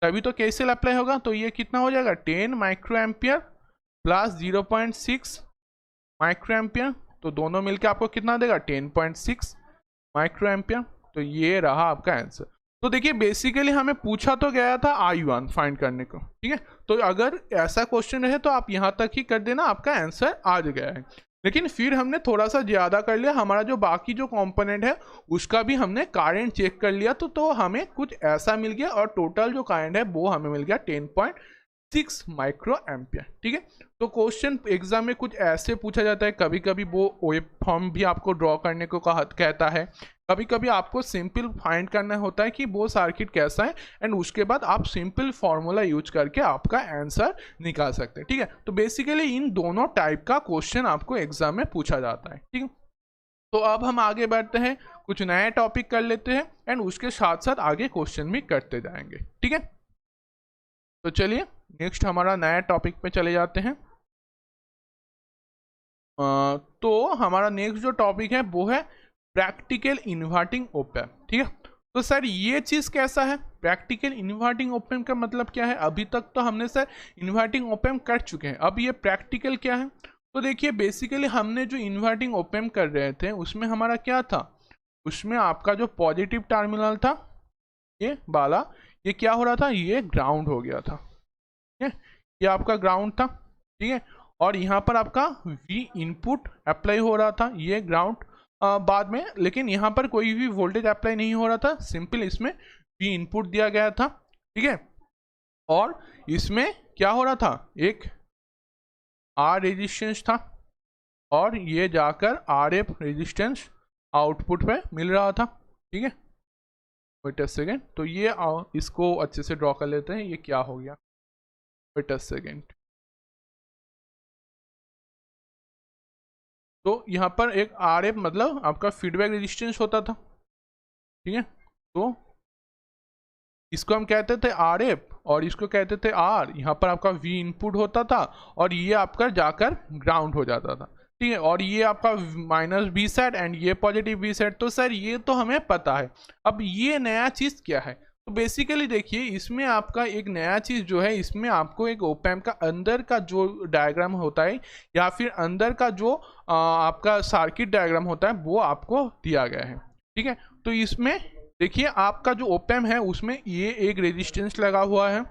तभी तो KCL अप्लाई होगा। तो ये कितना हो जाएगा 10 micro ampere plus 0.6 micro ampere, तो दोनों मिलके आपको कितना देगा 10.6 माइक्रो एम्पियर। तो ये रहा आपका आंसर। तो देखिए बेसिकली हमें पूछा तो गया था I1 फाइंड करने को, ठीक है। तो अगर ऐसा क्वेश्चन रहे तो आप यहाँ तक ही कर देना, आपका आंसर आ गया है। लेकिन फिर हमने थोड़ा सा ज़्यादा कर लिया, हमारा जो बाकी जो कंपोनेंट है उसका भी हमने करंट चेक कर लिया, तो हमें कुछ ऐसा मिल गया, और टोटल जो करंट है वो हमें मिल गया 10.6 माइक्रो एम्पियर, ठीक है। तो क्वेश्चन एग्जाम में कुछ ऐसे पूछा जाता है, कभी कभी वो वेव फॉर्म भी आपको ड्रॉ करने को कहता है, कभी कभी आपको सिंपल फाइंड करना होता है कि वो सर्किट कैसा है, एंड उसके बाद आप सिंपल फार्मूला यूज करके आपका आंसर निकाल सकते हैं, ठीक है। तो बेसिकली इन दोनों टाइप का क्वेश्चन आपको एग्जाम में पूछा जाता है, ठीक है। तो अब हम आगे बढ़ते हैं, कुछ नया टॉपिक कर लेते हैं, एंड उसके साथ साथ आगे क्वेश्चन भी करते जाएंगे, ठीक है। तो चलिए नेक्स्ट हमारा नया टॉपिक पे चले जाते हैं। तो हमारा नेक्स्ट जो टॉपिक है वो है प्रैक्टिकल इन्वर्टिंग ऑप एम्प, ठीक है। तो सर ये चीज़ कैसा है, प्रैक्टिकल इन्वर्टिंग ऑप एम्प का मतलब क्या है। अभी तक तो हमने सर इन्वर्टिंग ऑप एम्प कर चुके हैं, अब ये प्रैक्टिकल क्या है। तो देखिए बेसिकली हमने जो इन्वर्टिंग ऑप एम्प कर रहे थे उसमें हमारा क्या था, उसमें आपका जो पॉजिटिव टर्मिनल था ये वाला, ये क्या हो रहा था, ये ग्राउंड हो गया था, ठीक है, ये आपका ग्राउंड था, ठीक है। और यहाँ पर आपका V इनपुट अप्लाई हो रहा था, ये ग्राउंड बाद में, लेकिन यहाँ पर कोई भी वोल्टेज अप्लाई नहीं हो रहा था, सिंपल इसमें V इनपुट दिया गया था, ठीक है। और इसमें क्या हो रहा था, एक R रेजिस्टेंस था, और ये जाकर RF रेजिस्टेंस आउटपुट पे मिल रहा था, ठीक है। वेट अ सेकेंड, तो ये इसको अच्छे से ड्रॉ कर लेते हैं, ये क्या हो गया, वेट अ सेकेंड। तो यहाँ पर एक RF मतलब आपका फीडबैक रेजिस्टेंस होता था, ठीक है। तो इसको हम कहते थे RF, और इसको कहते थे R। यहाँ पर आपका V इनपुट होता था, और ये आपका जाकर ग्राउंड हो जाता था, ठीक है। और ये आपका -B सेट एंड ये पॉजिटिव B सेट। तो सर ये तो हमें पता है, अब ये नया चीज़ क्या है। तो बेसिकली देखिए इसमें आपका एक नया चीज़ जो है, इसमें आपको एक ओप एम्प का अंदर का जो डायग्राम होता है, या फिर अंदर का जो आपका सर्किट डायग्राम होता है वो आपको दिया गया है, ठीक है। तो इसमें देखिए आपका जो ओप एम्प है उसमें ये एक रेजिस्टेंस लगा हुआ है,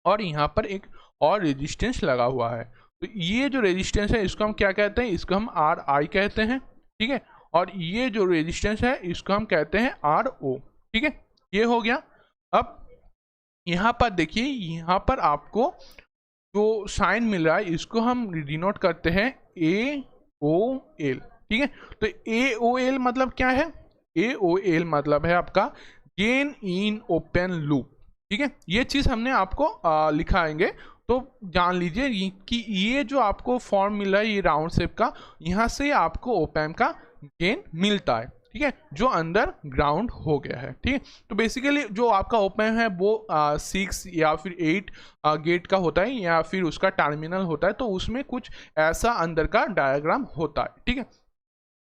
और यहाँ पर एक और रेजिस्टेंस लगा हुआ है। तो ये जो रेजिस्टेंस है इसको हम क्या कहते हैं, इसको हम आर आई कहते हैं, ठीक है। और ये जो रेजिस्टेंस है इसको हम कहते हैं आर ओ, ठीक है। ये हो गया। अब यहाँ पर देखिए, यहाँ पर आपको जो साइन मिल रहा है इसको हम डिनोट करते हैं ए ओ एल, ठीक है। तो ए ओ एल मतलब क्या है, ए ओ एल मतलब है आपका गेन इन ओपन लूप, ठीक है। ये चीज़ हमने आपको लिखाएंगे तो जान लीजिए कि ये जो आपको फॉर्म मिल रहा है ये राउंड शेप का, यहाँ से आपको ओपैम्प का गेन मिलता है, ठीक है, जो अंदर ग्राउंड हो गया है, ठीक है। तो बेसिकली जो आपका ओपैम्प है वो 6 या फिर 8 गेट का होता है या फिर उसका टर्मिनल होता है, तो उसमें कुछ ऐसा अंदर का डायग्राम होता है, ठीक है।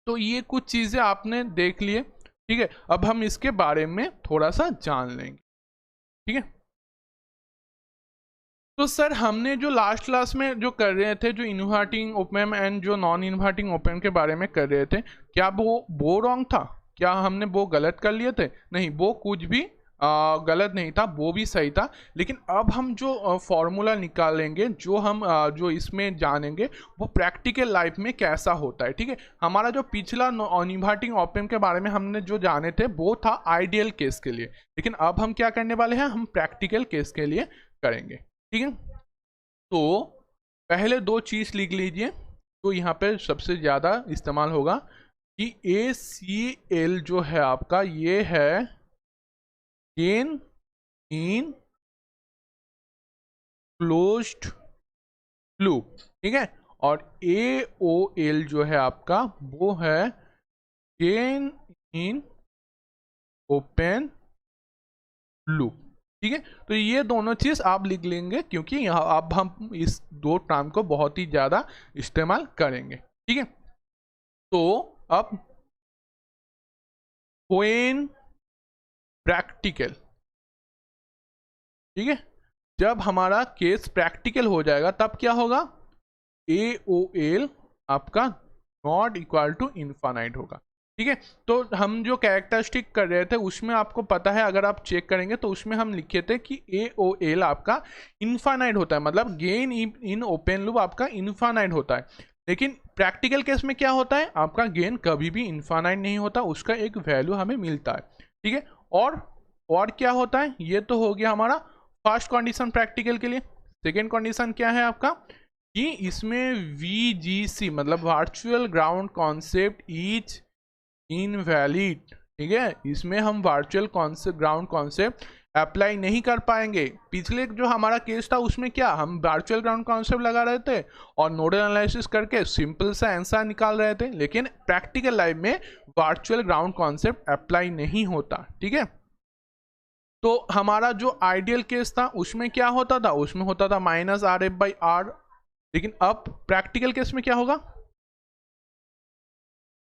तो ये कुछ चीज़ें आपने देख लिए, ठीक है। अब हम इसके बारे में थोड़ा सा जान लेंगे, ठीक है। तो सर हमने जो लास्ट क्लास में जो कर रहे थे, जो इन्वर्टिंग ओपैम्प एंड जो नॉन इन्वर्टिंग ओपैम्प के बारे में कर रहे थे, क्या वो रॉन्ग था, क्या हमने वो गलत कर लिए थे? नहीं, वो कुछ भी गलत नहीं था, वो भी सही था। लेकिन अब हम जो फॉर्मूला निकालेंगे, जो हम जो इसमें जानेंगे वो प्रैक्टिकल लाइफ में कैसा होता है, ठीक है। हमारा जो पिछला नॉन इन्वर्टिंग ओपैम्प के बारे में हमने जो जाने थे वो था आइडियल केस के लिए, लेकिन अब हम क्या करने वाले हैं, हम प्रैक्टिकल केस के लिए करेंगे, ठीक है। तो पहले दो चीज़ लिख लीजिए तो यहाँ पे सबसे ज़्यादा इस्तेमाल होगा कि ACL जो है आपका, ये है गेन इन क्लोज्ड लूप, ठीक है। और AOL जो है आपका वो है गेन इन ओपन लूप, ठीक है। तो ये दोनों चीज आप लिख लेंगे क्योंकि यहाँ अब हम इस दो टर्म को बहुत ही ज्यादा इस्तेमाल करेंगे, ठीक है। तो अब व्हेन प्रैक्टिकल, ठीक है, जब हमारा केस प्रैक्टिकल हो जाएगा तब क्या होगा, AOL आपका नॉट इक्वल टू इनफाइनाइट होगा, ठीक है। तो हम जो कैरेक्टरिस्टिक कर रहे थे उसमें आपको पता है, अगर आप चेक करेंगे तो उसमें हम लिखे थे कि AOL आपका इनफाइनाइट होता है, मतलब गेन इन ओपन लूप आपका इनफाइनाइट होता है। लेकिन प्रैक्टिकल केस में क्या होता है, आपका गेन कभी भी इनफाइनाइट नहीं होता, उसका एक वैल्यू हमें मिलता है, ठीक है। और क्या होता है, ये तो हो गया हमारा फर्स्ट कंडीशन प्रैक्टिकल के लिए। सेकेंड कंडीशन क्या है आपका, कि इसमें VGC मतलब virtual ground concept is invalid, ठीक है। इसमें हम वर्चुअल ग्राउंड कॉन्सेप्ट अप्लाई नहीं कर पाएंगे। पिछले जो हमारा केस था उसमें क्या, हम वर्चुअल ग्राउंड कॉन्सेप्ट लगा रहे थे और नोडल एनालिसिस करके सिंपल सा आंसर निकाल रहे थे, लेकिन प्रैक्टिकल लाइफ में वर्चुअल ग्राउंड कॉन्सेप्ट अप्लाई नहीं होता, ठीक है। तो हमारा जो आइडियल केस था उसमें क्या होता था, उसमें होता था -RF/R, लेकिन अब प्रैक्टिकल केस में क्या होगा,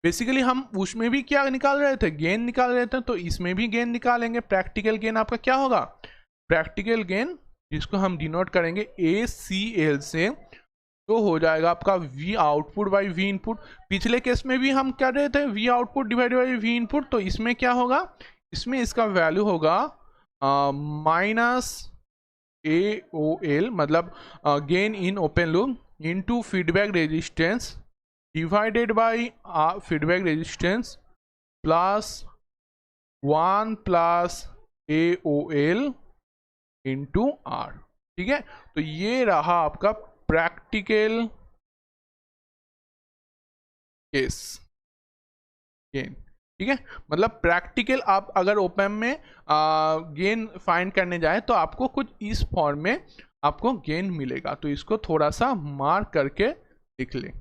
बेसिकली हम उसमें भी क्या निकाल रहे थे, गेन निकाल रहे थे, तो इसमें भी गेन निकालेंगे। प्रैक्टिकल गेन आपका क्या होगा, प्रैक्टिकल गेन जिसको हम डिनोट करेंगे ACL से, तो हो जाएगा आपका V output by V input. पिछले केस में भी हम कर रहे थे V output divide by V input, तो इसमें क्या होगा, इसमें इसका वैल्यू होगा -AOL मतलब gain in open loop into feedback resistance divided by feedback resistance plus 1 plus AOL into R, ठीक है। तो ये रहा आपका प्रैक्टिकल केस गेन, ठीक है। मतलब प्रैक्टिकल आप अगर ओपैम्प में गेन फाइंड करने जाए तो आपको कुछ इस फॉर्म में आपको गेन मिलेगा, तो इसको थोड़ा सा मार्क करके लिख लें,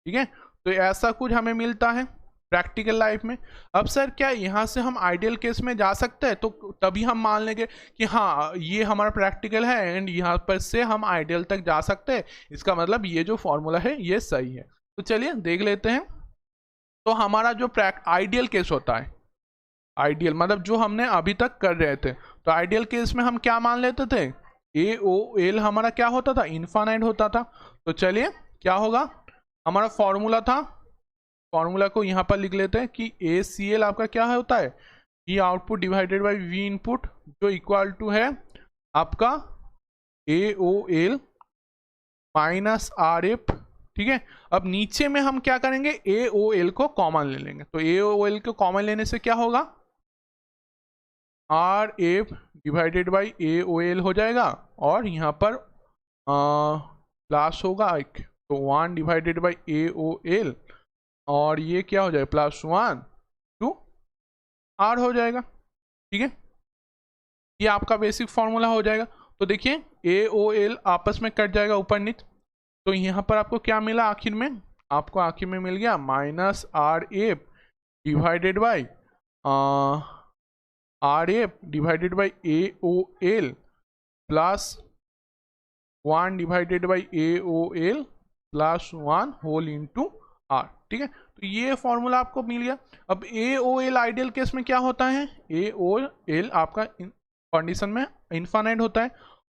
ठीक है। तो ऐसा कुछ हमें मिलता है प्रैक्टिकल लाइफ में। अब सर क्या यहाँ से हम आइडियल केस में जा सकते हैं, तो तभी हम मान लेंगे कि हाँ ये हमारा प्रैक्टिकल है एंड यहाँ पर से हम आइडियल तक जा सकते हैं, इसका मतलब ये जो फॉर्मूला है ये सही है। तो चलिए देख लेते हैं। तो हमारा जो आइडियल केस होता है, आइडियल मतलब जो हमने अभी तक कर रहे थे, तो आइडियल केस में हम क्या मान लेते थे, AOL हमारा क्या होता था, इनफाइनाइट होता था। तो चलिए क्या होगा, हमारा फॉर्मूला था, फॉर्मूला को यहाँ पर लिख लेते हैं कि ACL आपका क्या होता है, V output divided by V input, जो इक्वल टू है आपका AOL माइनस आर एफ, ठीक है। अब नीचे में हम क्या करेंगे, ए ओ एल को कॉमन ले लेंगे, तो ए ओ एल को कॉमन लेने से क्या होगा, R F divided by A O L हो जाएगा, और यहाँ पर प्लस होगा एक, तो 1 divided by A O L, और ये क्या हो जाएगा +1 टू आर हो जाएगा, ठीक है। ये आपका बेसिक फॉर्मूला हो जाएगा। तो देखिए ए ओ एल आपस में कट जाएगा ऊपर नीचे, तो यहाँ पर आपको क्या मिला आखिर में, आपको आखिर में मिल गया minus R F divided by R F divided by A O L plus 1 divided by A O L plus 1 whole into R, ठीक है। तो ये फॉर्मूला आपको मिल गया। अब A O L ideal case में क्या होता है, ए ओ एल आपका कंडीशन में इन्फानाइट होता है,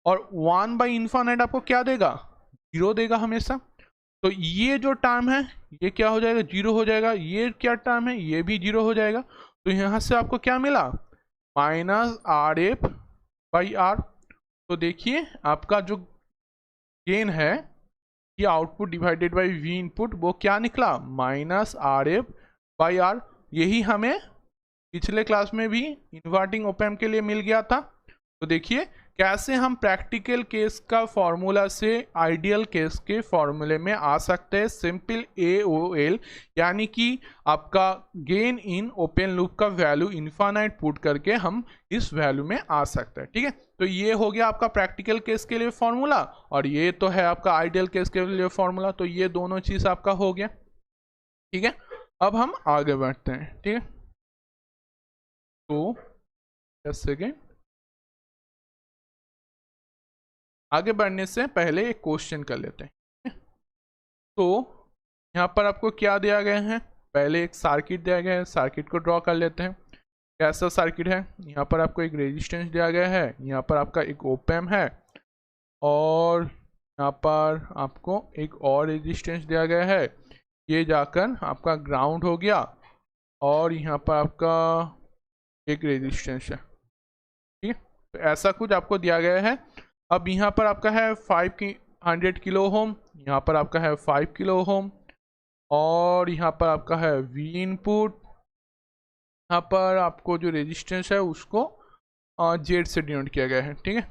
और 1 बाई इन्फानाइट आपको क्या देगा, 0 देगा हमेशा। तो ये जो टर्म है ये क्या हो जाएगा, 0 हो जाएगा। ये क्या टर्म है, ये भी 0 हो जाएगा। तो यहाँ से आपको क्या मिला, minus R F by R. तो देखिए आपका जो गेन है ये output divided by V input, वो क्या निकला, minus R F by R. यही हमें पिछले क्लास में भी इन्वर्टिंग ओप एम्प के लिए मिल गया था। तो देखिए कैसे हम प्रैक्टिकल केस का फॉर्मूला से आइडियल केस के फॉर्मूले में आ सकते हैं। सिंपल ए ओ एल यानी कि आपका गेन इन ओपन लूप का वैल्यू इन्फानाइट पुट करके हम इस वैल्यू में आ सकते हैं, ठीक है। तो ये हो गया आपका प्रैक्टिकल केस के लिए फॉर्मूला, और ये तो है आपका आइडियल केस के लिए फॉर्मूला। तो ये दोनों चीज आपका हो गया, ठीक है। अब हम आगे बढ़ते हैं, ठीक है। तो जस्ट सेकेंड, आगे बढ़ने से पहले एक क्वेश्चन कर लेते हैं। तो यहाँ पर आपको क्या दिया गया है, पहले एक सर्किट दिया गया है, सर्किट को ड्रॉ कर लेते हैं। कैसा सर्किट है, यहाँ पर आपको एक रेजिस्टेंस दिया गया है, यहाँ पर आपका एक ओप एम्प है, और यहाँ पर आपको एक और रेजिस्टेंस दिया गया है, ये जाकर आपका ग्राउंड हो गया, और यहाँ पर आपका एक रेजिस्टेंस है, ठीक है। तो ऐसा कुछ आपको दिया गया है। अब यहाँ पर आपका है 500 किलो ओम, यहाँ पर आपका है 5 किलो ओम, और यहाँ पर आपका है वी इनपुट, यहाँ पर आपको जो रेजिस्टेंस है उसको जेड से डिनोट किया गया है, ठीक है,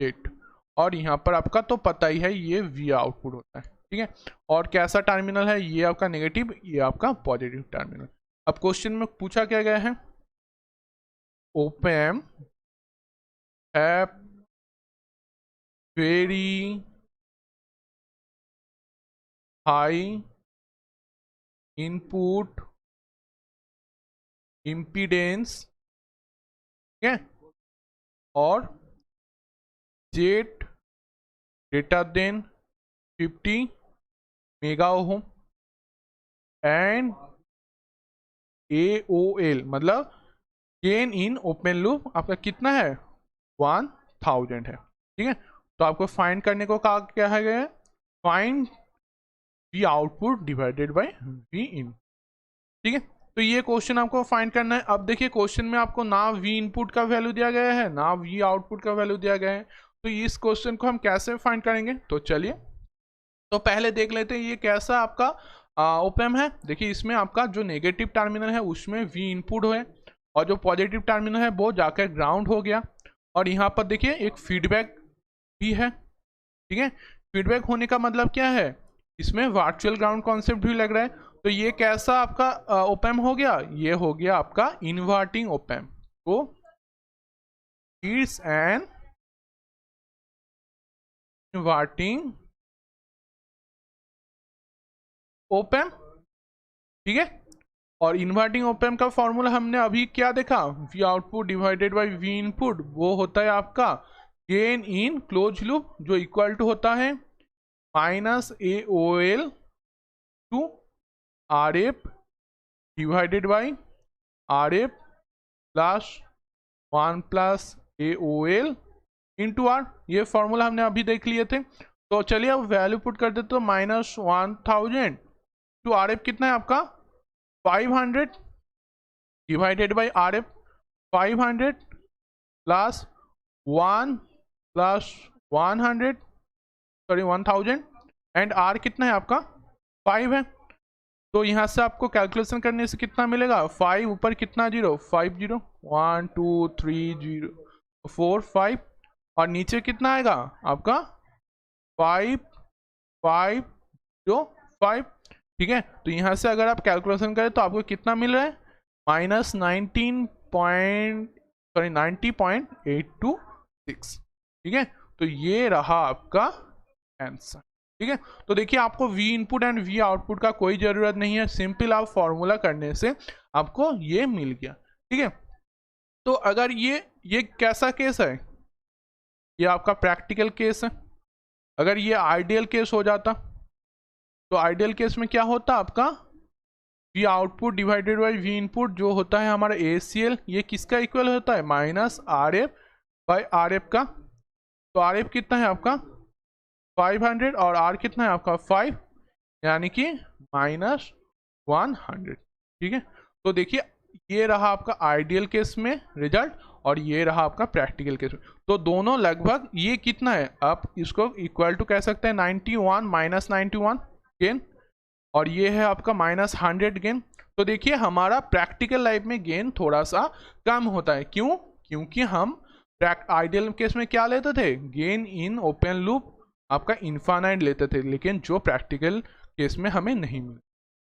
जेड। और यहाँ पर आपका तो पता ही है ये वी आउटपुट होता है, ठीक है। और कैसा टर्मिनल है, ये आपका नेगेटिव, ये आपका पॉजिटिव टर्मिनल। अब क्वेश्चन में पूछा क्या गया है, ओप एम्प है वेरी हाई इनपुट इम्पीडेंस, ठीक है, और Z greater than 50 mega ohm, and A O L मतलब गेन इन ओपन लूप आपका कितना है, 1000 है, ठीक है। तो आपको फाइंड करने को कहा क्या है गया, find V output divided by V in, ठीक है। तो ये क्वेश्चन आपको फाइंड करना है। अब देखिए क्वेश्चन में आपको ना वी इनपुट का वैल्यू दिया गया है, ना वी आउटपुट का वैल्यू दिया गया है। तो इस क्वेश्चन को हम कैसे फाइंड करेंगे, तो चलिए तो पहले देख लेते हैं ये कैसा आपका ओप एम्प है। देखिए इसमें आपका जो नेगेटिव टर्मिनल है उसमें वी इनपुट है, और जो पॉजिटिव टर्मिनल है वो जाकर ग्राउंड हो गया, और यहाँ पर देखिए एक फीडबैक भी है, ठीक है। फीडबैक होने का मतलब क्या है, इसमें वर्चुअल ग्राउंड कॉन्सेप्ट भी लग रहा है। तो ये कैसा आपका ओप एम्प हो गया, ये हो गया आपका इन्वर्टिंग ओप एम्प। तो it's an inverting op amp, ठीक है। और इन्वर्टिंग ओप एम्प का फॉर्मूला हमने अभी क्या देखा, V output divided by V input, वो होता है आपका गेन इन क्लोज लूप, जो इक्वल टू होता है minus A O L to R F divided by R F plus 1 plus A O L into R. ये फॉर्मूला हमने अभी देख लिए थे। तो चलिए अब वैल्यू पुट कर देते, तो -1000 टू आर एफ कितना है आपका 500 divided by R F 500 plus 1 plus 100 sorry 1000 and R कितना है आपका 5 है। तो यहाँ से आपको कैलकुलेशन करने से कितना मिलेगा 5 ऊपर कितना 0 5 0 1 2 3 0 4 5 और नीचे कितना आएगा आपका 5 5 0 5। ठीक है, तो यहाँ से अगर आप कैलकुलेशन करें तो आपको कितना मिल रहा है माइनस 90.826। ठीक है, तो ये रहा आपका आंसर। ठीक है, तो देखिए आपको v input and v output का कोई जरूरत नहीं है, सिंपल आप फॉर्मूला करने से आपको ये मिल गया। ठीक है, तो अगर ये कैसा केस है, ये आपका प्रैक्टिकल केस है। अगर ये आइडियल केस हो जाता तो आइडियल केस में क्या होता आपका v output divided by v input जो होता है हमारा ACL, ये किसका इक्वल होता है माइनस RF बाई RF का। तो RF कितना है आपका 500 और R कितना है आपका 5, यानी कि माइनस 100। ठीक है, तो देखिए ये रहा आपका आइडियल केस में रिजल्ट और ये रहा आपका प्रैक्टिकल केस में। तो दोनों लगभग, ये कितना है आप इसको इक्वल टू कह सकते हैं 91 माइनस 91 गेन और ये है आपका माइनस 100 गेन। तो देखिए हमारा प्रैक्टिकल लाइफ में गेन थोड़ा सा कम होता है। क्यों? क्योंकि हम आइडियल केस में क्या लेते थे गेन इन ओपन लूप आपका इन्फानाइट लेते थे, लेकिन जो प्रैक्टिकल केस में हमें नहीं मिला।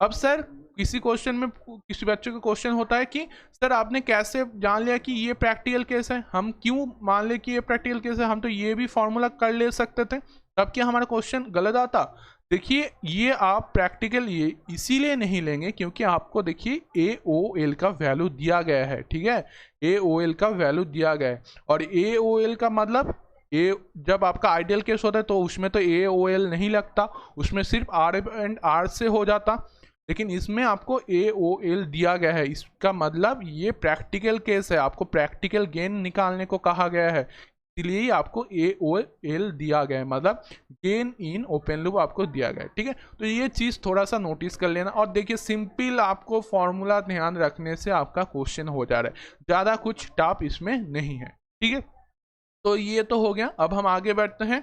अब सर किसी क्वेश्चन में किसी बच्चे का क्वेश्चन होता है कि सर आपने कैसे जान लिया कि ये प्रैक्टिकल केस है, हम क्यों मान ले कि ये प्रैक्टिकल केस है, हम तो ये भी फॉर्मूला कर ले सकते थे, तब क्या हमारा क्वेश्चन गलत आता। देखिए ये आप प्रैक्टिकल ये इसीलिए नहीं लेंगे क्योंकि आपको देखिए AOL का वैल्यू दिया गया है। ठीक है, AOL का वैल्यू दिया गया है और AOL का मतलब जब आपका आइडियल केस होता है तो उसमें तो AOL नहीं लगता, उसमें सिर्फ RF एंड R से हो जाता, लेकिन इसमें आपको AOL दिया गया है। इसका मतलब ये प्रैक्टिकल केस है, आपको प्रैक्टिकल गेन निकालने को कहा गया है, इसलिए आपको AOL दिया गया है, मतलब गेन इन ओपन लूप आपको दिया गया है। ठीक है, तो ये चीज़ थोड़ा सा नोटिस कर लेना और देखिए सिंपल आपको फॉर्मूला ध्यान रखने से आपका क्वेश्चन हो जा रहा है, ज़्यादा कुछ टफ इसमें नहीं है। ठीक है, तो ये तो हो गया। अब हम आगे बढ़ते हैं।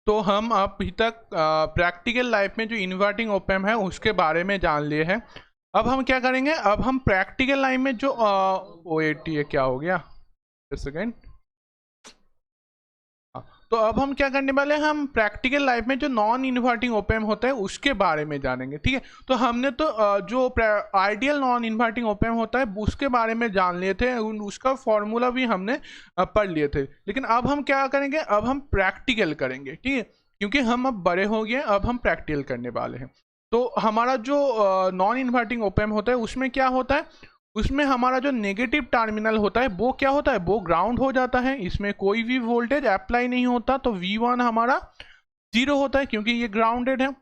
तो हम अभी तक प्रैक्टिकल लाइफ में जो इन्वर्टिंग ओप एम्प है उसके बारे में जान लिए हैं। अब हम क्या करेंगे, अब हम प्रैक्टिकल लाइफ में जो OAT है, क्या हो गया सेकेंड, तो अब हम क्या करने वाले हैं, हम प्रैक्टिकल लाइफ में जो नॉन इन्वर्टिंग ओप एम्प होता है उसके बारे में जानेंगे। ठीक है, तो हमने तो जो ideal non inverting op amp होता है उसके बारे में जान लिए थे, उसका फॉर्मूला भी हमने पढ़ लिए थे, लेकिन अब हम क्या करेंगे, अब हम प्रैक्टिकल करेंगे। ठीक है, क्योंकि हम अब बड़े हो गए, अब हम प्रैक्टिकल करने वाले हैं। तो हमारा जो नॉन इन्वर्टिंग ओप एम्प होता है उसमें क्या होता है, उसमें हमारा जो नेगेटिव टर्मिनल होता है वो क्या होता है, वो ग्राउंड हो जाता है, इसमें कोई भी वोल्टेज अप्लाई नहीं होता, तो V1 हमारा 0 होता है क्योंकि ये ग्राउंडेड है।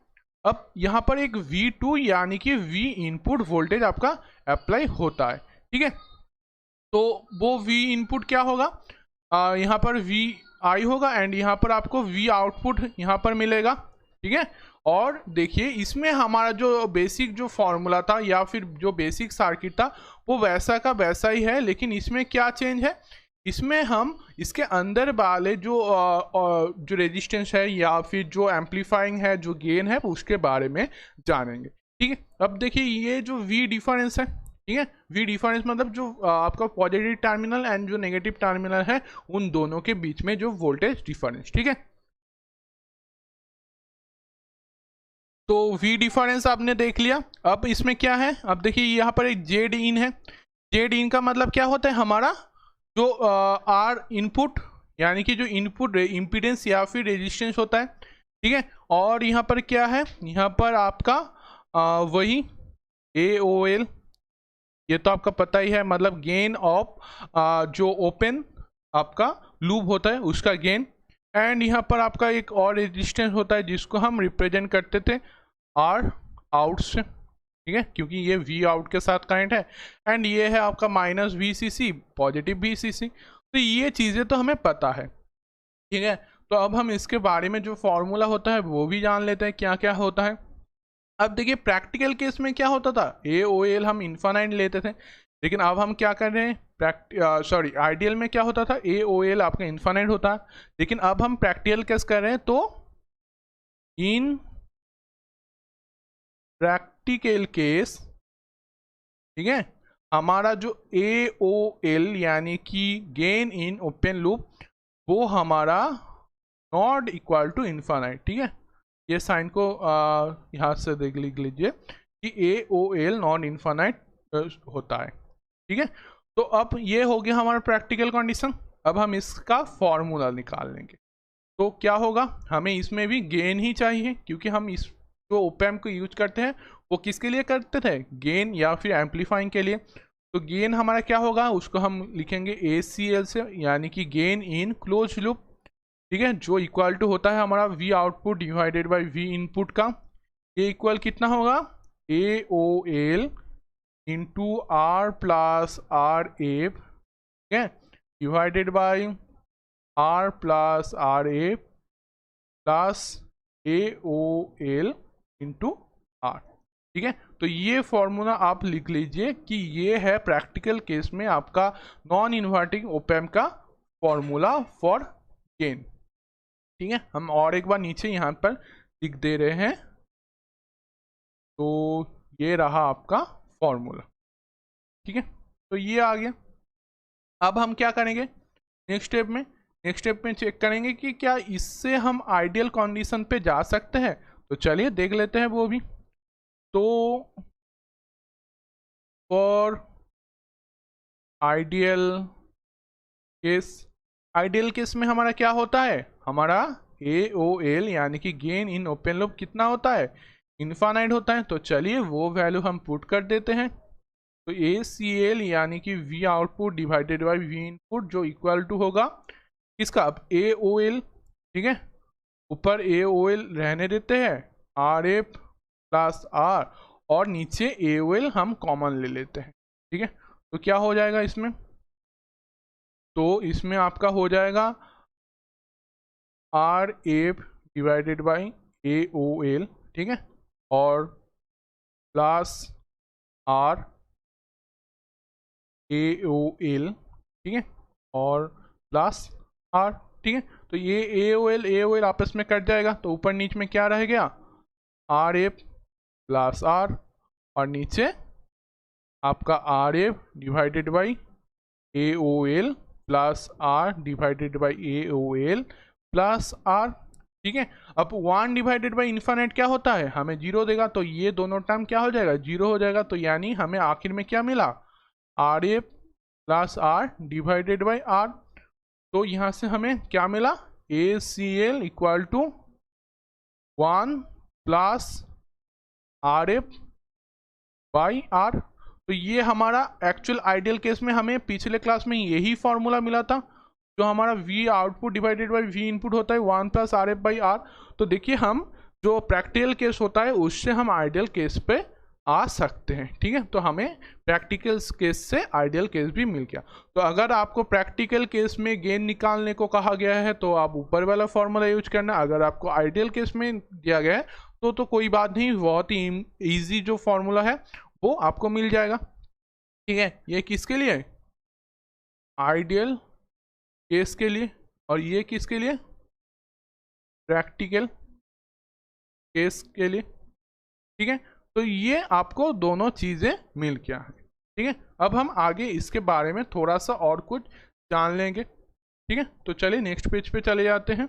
अब यहाँ पर एक V2 यानी कि V इनपुट वोल्टेज आपका अप्लाई होता है। ठीक है, तो वो V इनपुट क्या होगा, यहाँ पर VI होगा एंड यहाँ पर आपको V आउटपुट यहाँ पर मिलेगा। ठीक है, और देखिए इसमें हमारा जो बेसिक जो फॉर्मूला था या फिर जो बेसिक सर्किट था वो वैसा का वैसा ही है, लेकिन इसमें क्या चेंज है, इसमें हम इसके अंदर वाले जो रेजिस्टेंस है या फिर जो एम्पलीफाइंग है, जो गेन है, उसके बारे में जानेंगे। ठीक है, अब देखिए ये जो V डिफरेंस है, ठीक है, V डिफरेंस मतलब जो आपका पॉजिटिव टर्मिनल एंड जो नेगेटिव टर्मिनल है उन दोनों के बीच में जो वोल्टेज डिफरेंस। ठीक है, तो V डिफरेंस आपने देख लिया। अब इसमें क्या है, अब देखिए यहाँ पर एक जेड इन है, जेड इन का मतलब क्या होता है, हमारा जो R इनपुट यानी कि जो इनपुट इम्पीडेंस या फिर रेजिस्टेंस होता है। ठीक है, और यहाँ पर क्या है, यहाँ पर आपका वही AOL, ये तो आपका पता ही है, मतलब गेन ऑफ जो ओपन आपका लूप होता है उसका गेन, एंड यहाँ पर आपका एक और रेजिस्टेंस होता है जिसको हम रिप्रेजेंट करते थे R आउट से। ठीक है, क्योंकि ये V आउट के साथ करंट है एंड ये है आपका माइनस VCC पॉजिटिव VCC। तो ये चीज़ें तो हमें पता है। ठीक है, तो अब हम इसके बारे में जो फॉर्मूला होता है वो भी जान लेते हैं क्या क्या होता है। अब देखिए प्रैक्टिकल केस में क्या होता था, AOL हम इन्फानाइट लेते थे, लेकिन अब हम क्या कर रहे हैं, आइडियल में क्या होता था, AOL आपका इन्फानाइट होता है, लेकिन अब हम प्रैक्टिकल केस कर रहे हैं तो इन प्रैक्टिकल केस, ठीक है, हमारा जो AOL यानी कि गेन इन ओपन लूप वो हमारा नॉट इक्वल टू इन्फानाइट, ठीक है। ये साइन को यहाँ से देख लिख लीजिए कि AOL नॉन इन्फानाइट होता है, ठीक है। तो अब ये हो गया हमारा प्रैक्टिकल कंडीशन। अब हम इसका फॉर्मूला निकाल लेंगे। तो क्या होगा, हमें इसमें भी गेन ही चाहिए, क्योंकि हम इस जो ओपैम्प को यूज करते हैं वो किसके लिए करते थे, गेन या फिर एम्पलीफाइंग के लिए। तो गेन हमारा क्या होगा, उसको हम लिखेंगे ACL से, यानी कि गेन इन क्लोज लूप, ठीक है, जो इक्वल टू होता है हमारा V output divided by V input का। ये इक्वल कितना होगा, AOL into R plus RA, ठीक है, divided by R plus RA plus AOL into R, ठीक है। तो ये फॉर्मूला आप लिख लीजिए कि ये है प्रैक्टिकल केस में आपका नॉन इन्वर्टिंग ओपैम्प का फॉर्मूला फॉर गेन, ठीक है। हम और एक बार नीचे यहाँ पर लिख दे रहे हैं। तो ये रहा आपका फॉर्मूला, ठीक है। तो ये आ गया। अब हम क्या करेंगे नेक्स्ट स्टेप में चेक करेंगे कि क्या इससे हम आइडियल कंडीशन पे जा सकते हैं। तो चलिए देख लेते हैं वो भी। तो फॉर आइडियल केस में हमारा क्या होता है, हमारा AOL यानी कि गेन इन ओपन लूप कितना होता है, इन्फानाइट होता है। तो चलिए वो वैल्यू हम पुट कर देते हैं। तो ACL यानी कि V output divided by V input, जो इक्वल टू होगा किसका, अब AOL, ठीक है, ऊपर AOL रहने देते हैं, RA प्लस R, और नीचे AOL हम कॉमन ले लेते हैं, ठीक है। तो क्या हो जाएगा इसमें, तो इसमें आपका हो जाएगा RA डिवाइडेड बाई AOL, ठीक है, और प्लस R AOL, ठीक है, और प्लस R, ठीक है। तो ये AOL आपस में कट जाएगा, तो ऊपर नीचे में क्या रह गया, RA प्लस R, और नीचे आपका RA divided by AOL plus R divided by AOL plus R, ठीक है। अब 1 डिवाइडेड बाई इन्फानाइट क्या होता है, हमें 0 देगा, तो ये दोनों टर्म क्या हो जाएगा, 0 हो जाएगा। तो यानी हमें आखिर में क्या मिला, RA plus R divided by R। तो यहाँ से हमें क्या मिला, ACL equal to 1 plus RA by R। तो ये हमारा एक्चुअल आइडियल केस में हमें पिछले क्लास में यही फॉर्मूला मिला था, जो हमारा V output divided by V input होता है 1 प्लस RF बाई R। तो देखिए हम जो प्रैक्टिकल केस होता है उससे हम आइडियल केस पे आ सकते हैं, ठीक है। तो हमें प्रैक्टिकल केस से आइडियल केस भी मिल गया। तो अगर आपको प्रैक्टिकल केस में गेन निकालने को कहा गया है तो आप ऊपर वाला फॉर्मूला यूज करना। अगर आपको आइडियल केस में दिया गया है तो कोई बात नहीं, बहुत ही ईजी जो फॉर्मूला है वो आपको मिल जाएगा, ठीक है। ये किसके लिए, आइडियल केस के लिए, और ये किसके लिए, प्रैक्टिकल केस के लिए, ठीक है। तो ये आपको दोनों चीजें मिल गया है, ठीक है। अब हम आगे इसके बारे में थोड़ा सा और कुछ जान लेंगे, ठीक है। तो चलिए नेक्स्ट पेज पे चले जाते हैं।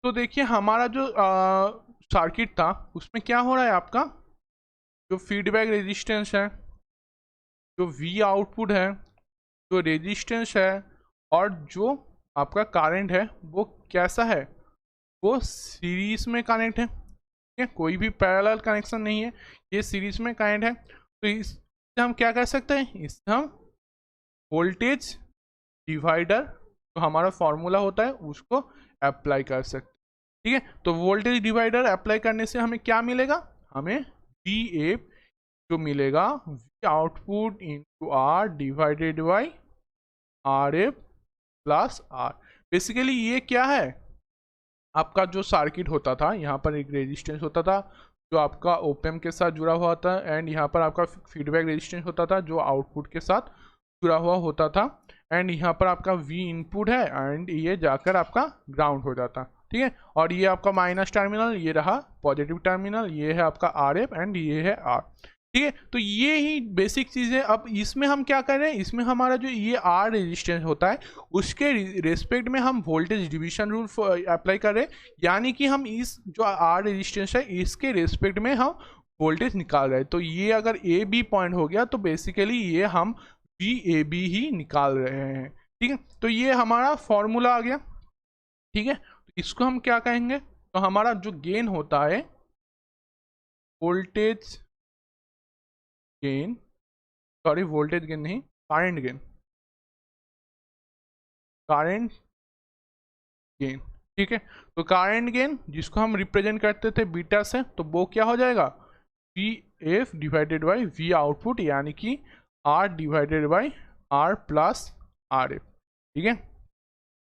तो देखिए हमारा जो सर्किट था उसमें क्या हो रहा है, आपका जो फीडबैक रेजिस्टेंस है, जो V आउटपुट है, जो रेजिस्टेंस है, और जो आपका करंट है वो कैसा है, वो सीरीज में कनेक्ट है, ठीक है। कोई भी पैरेलल कनेक्शन नहीं है, ये सीरीज में कनेक्ट है। तो इससे हम क्या कर सकते हैं, इससे हम वोल्टेज डिवाइडर जो हमारा फॉर्मूला होता है उसको अप्लाई कर सकते हैं, ठीक है। तो वोल्टेज डिवाइडर अप्लाई करने से हमें क्या मिलेगा, हमें VA जो मिलेगा V output into R divided by RA plus R। Basically ये क्या है, आपका जो सर्किट होता था, यहाँ पर एक रेजिस्टेंस होता था जो आपका ओपैम्प के साथ जुड़ा हुआ था, एंड यहाँ पर आपका फीडबैक रेजिस्टेंस होता था जो आउटपुट के साथ जुड़ा हुआ होता था, एंड यहाँ पर आपका V इनपुट है, एंड ये जाकर आपका ग्राउंड हो जाता। ठीक है। और ये आपका माइनस टर्मिनल, ये रहा पॉजिटिव टर्मिनल, ये है आपका आर एफ एंड ये है आर, ठीक है। तो ये ही बेसिक चीज़ है। अब इसमें हम क्या कर रहे हैं, इसमें हमारा जो ये आर रेजिस्टेंस होता है उसके रेस्पेक्ट में हम वोल्टेज डिवीजन रूल अप्लाई कर रहे हैं, यानी कि हम इस जो आर रेजिस्टेंस है इसके रेस्पेक्ट में हम वोल्टेज निकाल रहे हैं। तो ये अगर ए बी पॉइंट हो गया तो बेसिकली ये हम वी ए बी ही निकाल रहे हैं, ठीक है। तो ये हमारा फॉर्मूला आ गया, ठीक है। तो इसको हम क्या कहेंगे, तो हमारा जो गेन होता है voltage gain, sorry voltage gain नहीं, करंट गेन, करंट गेन, ठीक है। तो करंट गेन जिसको हम रिप्रेजेंट करते थे बीटा से, तो वो क्या हो जाएगा, V F divided by V output, यानी कि R divided by R plus R F, ठीक है।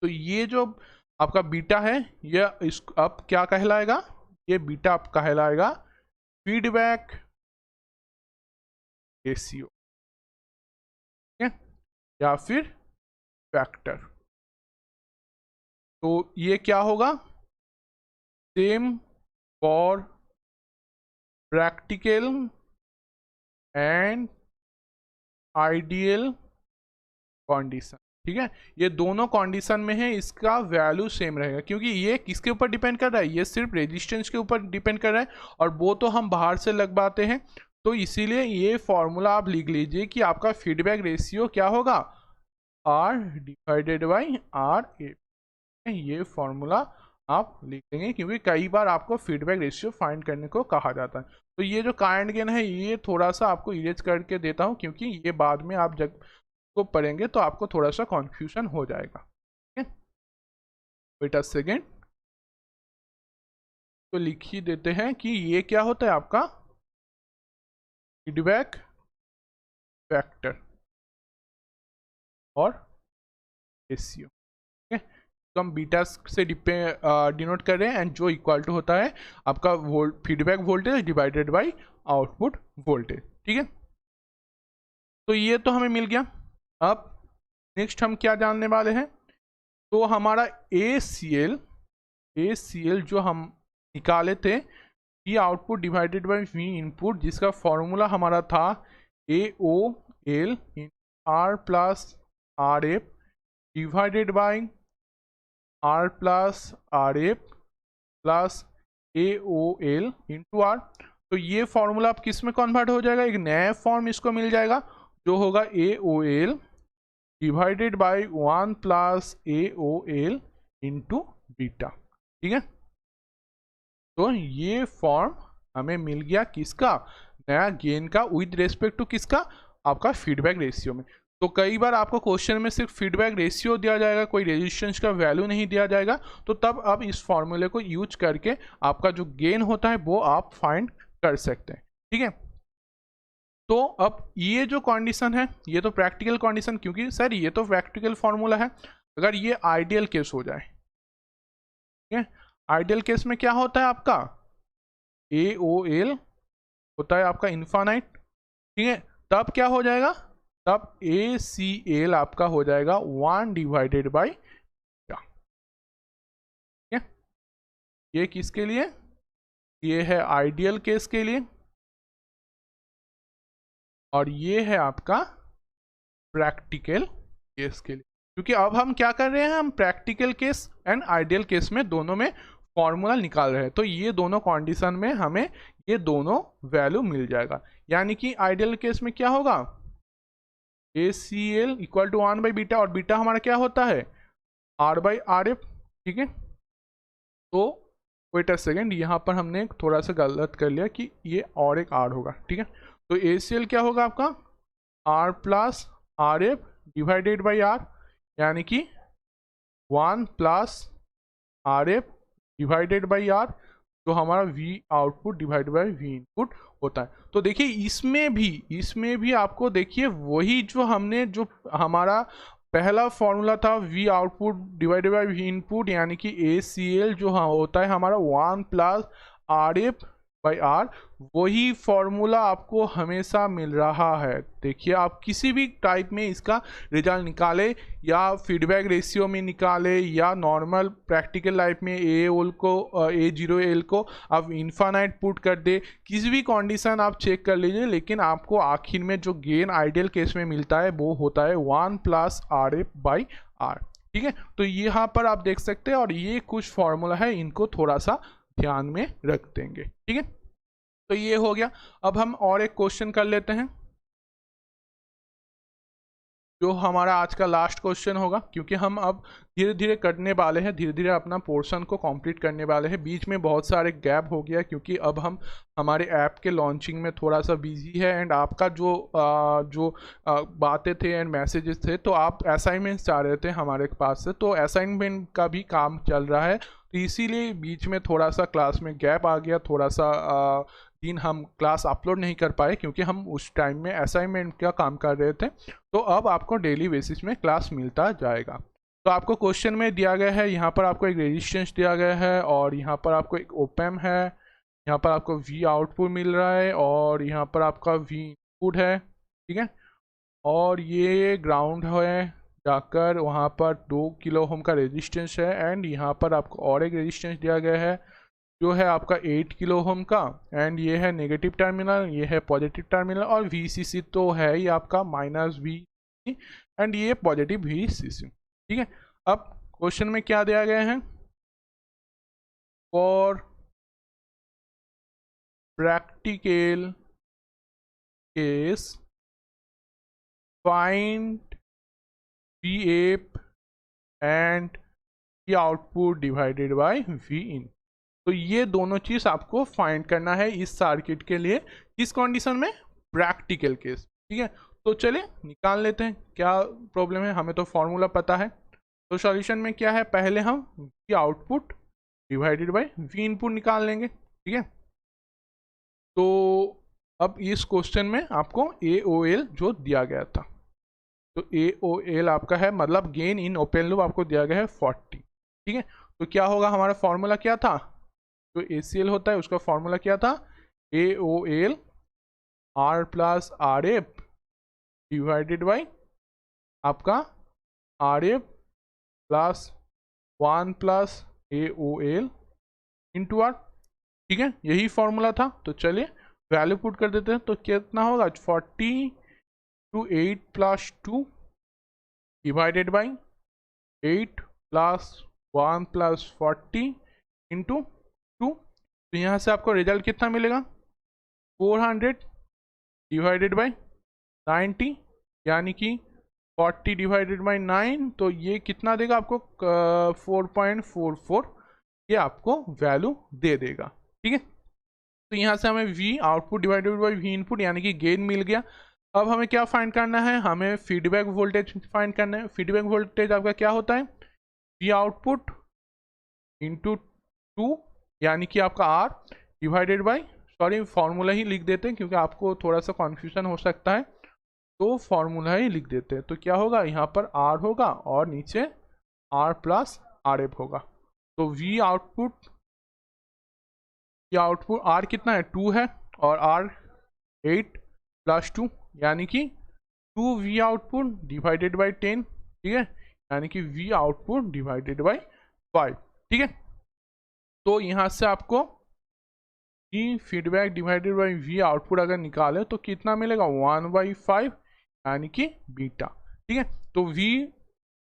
तो ये जो आपका बीटा है ये इस अब क्या कहलाएगा, ये बीटा अब कहलाएगा फीडबैक रेशियो, ठीक है, या फिर फैक्टर। तो ये क्या होगा, same for practical and ideal condition, ठीक है। ये दोनों कंडीशन में है इसका वैल्यू सेम रहेगा, क्योंकि ये किसके ऊपर डिपेंड कर रहा है, ये सिर्फ रेजिस्टेंस के ऊपर डिपेंड कर रहा है, और वो तो हम बाहर से लगवाते हैं। तो इसीलिए ये फॉर्मूला आप लिख लीजिए कि आपका फीडबैक रेशियो क्या होगा, are divided by R A, ये फॉर्मूला आप लिख देंगे, क्योंकि कई बार आपको फीडबैक रेशियो फाइंड करने को कहा जाता है। तो ये जो करंट गेन है ये थोड़ा सा आपको इरेज करके देता हूँ, क्योंकि ये बाद में आप जब को पढ़ेंगे तो आपको थोड़ा सा कन्फ्यूजन हो जाएगा, ठीक है। वेट अ सेकेंड, तो लिख ही देते हैं कि ये क्या होता है आपका फीडबैक फैक्टर और रेशियो, ठीक है। तो हम बीटा से डिनोट कर रहे हैं, एंड जो इक्वल टू होता है आपका feedback voltage divided by output voltage, ठीक है। तो ये तो हमें मिल गया। अब नेक्स्ट हम क्या जानने वाले हैं, तो हमारा ACL जो हम निकाले थे V output divided by V input, जिसका फॉर्मूला हमारा था AOL in R plus R F divided by R plus R F plus AOL into R. तो ये फॉर्मूला अब किस में कन्वर्ट हो जाएगा, एक नया फॉर्म इसको मिल जाएगा जो होगा AOL divided by 1 plus AOL into beta, ठीक है। तो ये फॉर्म हमें मिल गया किसका, नया गेन का, विद रेस्पेक्ट टू किसका, आपका फीडबैक रेशियो में। तो कई बार आपको क्वेश्चन में सिर्फ फीडबैक रेशियो दिया जाएगा, कोई रेजिस्टेंस का वैल्यू नहीं दिया जाएगा, तो तब आप इस फॉर्मूले को यूज करके आपका जो गेन होता है वो आप फाइंड कर सकते हैं, ठीक है। तो अब ये जो कंडीशन है ये तो प्रैक्टिकल कंडीशन, क्योंकि सर ये तो प्रैक्टिकल फॉर्मूला है, अगर ये आइडियल केस हो जाए, ठीक है। आइडियल केस में क्या होता है आपका AOL होता है आपका इन्फानाइट, ठीक है। तब क्या हो जाएगा, तब ACL आपका हो जाएगा 1 डिवाइडेड बाई, ठीक है। ये किसके लिए, ये है आइडियल केस के लिए, और ये है आपका प्रैक्टिकल केस के लिए, क्योंकि अब हम क्या कर रहे हैं, हम practical case and ideal case में दोनों में फॉर्मूला निकाल रहे हैं। तो ये दोनों कंडीशन में हमें ये दोनों वैल्यू मिल जाएगा, यानी कि आइडियल केस में क्या होगा ACL equal to 1 by beta, और बीटा हमारा क्या होता है R बाई आर एफ, ठीक है। तो वेट अ सेकेंड, यहाँ पर हमने थोड़ा सा गलत कर लिया कि ये और एक R होगा, ठीक है। तो ACL क्या होगा आपका R plus R F divided by R, यानी कि 1 plus R F divided by R, तो हमारा V output divided by V input होता है। तो देखिए इसमें भी आपको देखिए वही जो हमने जो हमारा पहला फॉर्मूला था V output divided by V input, यानी कि ACL जो होता है हमारा 1 प्लस आर एफ आर, वही फॉर्मूला आपको हमेशा मिल रहा है। देखिए आप किसी भी टाइप में इसका रिजल्ट निकाले, या फीडबैक रेशियो में निकाले, या नॉर्मल प्रैक्टिकल लाइफ में A0 को आप इन्फानाइट पुट कर दे, किसी भी कंडीशन आप चेक कर लीजिए, लेकिन आपको आखिर में जो गेन आइडियल केस में मिलता है वो होता है 1 + RF/R। ठीक है, तो यहाँ पर आप देख सकते हैं, और ये कुछ फॉर्मूला है, इनको थोड़ा सा ध्यान में रख देंगे। ठीक है, तो ये हो गया। अब हम और एक क्वेश्चन कर लेते हैं, जो हमारा आज का लास्ट क्वेश्चन होगा, क्योंकि हम अब धीरे धीरे करने वाले हैं, धीरे धीरे अपना पोर्शन को कंप्लीट करने वाले हैं। बीच में बहुत सारे गैप हो गया, क्योंकि अब हम हमारे ऐप के लॉन्चिंग में थोड़ा सा बिजी है, एंड आपका जो बातें थे एंड मैसेजेस थे, तो आप असाइनमेंट्स चाह रहे थे हमारे पास से, तो असाइनमेंट का भी काम चल रहा है, तो इसीलिए बीच में थोड़ा सा क्लास में गैप आ गया, थोड़ा सा दिन हम क्लास अपलोड नहीं कर पाए, क्योंकि हम उस टाइम में असाइनमेंट का काम कर रहे थे। तो अब आपको डेली बेसिस में क्लास मिलता जाएगा। तो आपको क्वेश्चन में दिया गया है, यहाँ पर आपको एक रेजिस्टेंस दिया गया है, और यहाँ पर आपको एक ओपैम्प है, यहाँ पर आपको वी आउटपुट मिल रहा है, और यहाँ पर आपका वी इनपुट है। ठीक है, और ये ग्राउंड है, जाकर वहाँ पर 2 किलो ओम का रेजिस्टेंस है, एंड यहाँ पर आपको और एक रेजिस्टेंस दिया गया है जो है आपका 8 किलो ओम का, एंड ये है नेगेटिव टर्मिनल, ये है पॉजिटिव टर्मिनल, और VCC तो है ही आपका -V, एंड ये पॉजिटिव VCC। ठीक है, अब क्वेश्चन में क्या दिया गया है, for practical case find Vap and V output divided bye Vin। तो ये दोनों चीज आपको फाइंड करना है इस सर्किट के लिए, किस कंडीशन में, प्रैक्टिकल केस। ठीक है, तो चलिए निकाल लेते हैं, क्या प्रॉब्लम है, हमें तो फॉर्मूला पता है। तो सॉल्यूशन में क्या है, पहले हम V output divided by V input निकाल लेंगे। ठीक है, तो अब इस क्वेश्चन में आपको AOL जो दिया गया था, तो AOL आपका है, मतलब गेन इन ओपन लूप आपको दिया गया है 40। ठीक है, तो क्या होगा, हमारा फॉर्मूला क्या था, जो ACL होता है उसका फॉर्मूला क्या था, AOL R + RF divided by आपका RF + 1 + AOL इंटू R। ठीक है, यही फॉर्मूला था। तो चलिए वैल्यू पुट कर देते हैं, तो कितना होगा, 40 × 8 + 2 डिवाइडेड बाई 8 + 1 + 40 इंटू 2। तो यहाँ से आपको रिजल्ट कितना मिलेगा, 400 डिवाइडेड बाई 90, यानी कि 40 डिवाइडेड बाई 9, तो ये कितना देगा आपको, 4.44, ये आपको वैल्यू दे देगा। ठीक है, तो यहाँ से हमें V output divided by V input यानी कि गेन मिल गया। अब हमें क्या फाइंड करना है, हमें फीडबैक वोल्टेज फाइंड करना है। फीडबैक वोल्टेज आपका क्या होता है, V आउटपुट इंटू 2, यानी कि आपका R divided by, sorry formula ही लिख देते हैं क्योंकि आपको थोड़ा सा कन्फ्यूजन हो सकता है, तो फॉर्मूला ही लिख देते हैं। तो क्या होगा, यहाँ पर R होगा और नीचे R + RF होगा। तो V आउटपुट R कितना है, 2 है, और R 8 + 2 यानी कि 2V आउटपुट डिवाइडेड बाई 10। ठीक है, यानी कि V आउटपुट डिवाइडेड बाई 5। ठीक है, तो यहाँ से आपको V feedback divided by V output अगर निकाले तो कितना मिलेगा, 1/5 यानी कि बीटा। ठीक है, तो V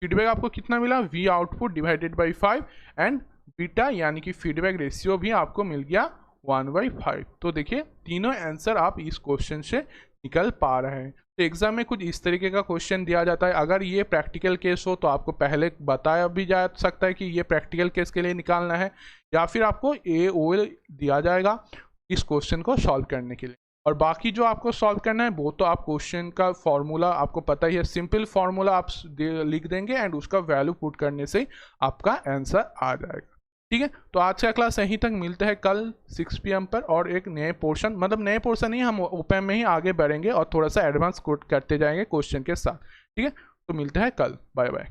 फीडबैक आपको कितना मिला, V output divided by 5, and beta यानी कि फीडबैक रेशियो भी आपको मिल गया 1/5। तो देखिए तीनों आंसर आप इस क्वेश्चन से निकल पा रहे हैं। तो एग्जाम में कुछ इस तरीके का क्वेश्चन दिया जाता है। अगर ये प्रैक्टिकल केस हो तो आपको पहले बताया भी जा सकता है कि ये प्रैक्टिकल केस के लिए निकालना है, या फिर आपको AOL दिया जाएगा इस क्वेश्चन को सॉल्व करने के लिए। और बाकी जो आपको सॉल्व करना है वो तो आप क्वेश्चन का फॉर्मूला आपको पता ही है, सिंपल फॉर्मूला आप लिख देंगे एंड उसका वैल्यू पुट करने से आपका आंसर आ जाएगा। ठीक है, तो आज का क्लास यहीं तक, मिलते हैं कल 6 PM पर और एक नए पोर्शन, मतलब नए पोर्शन ही हम ओपन में ही आगे बढ़ेंगे और थोड़ा सा एडवांस कोड करते जाएंगे क्वेश्चन के साथ। ठीक है, तो मिलते हैं कल, बाय बाय।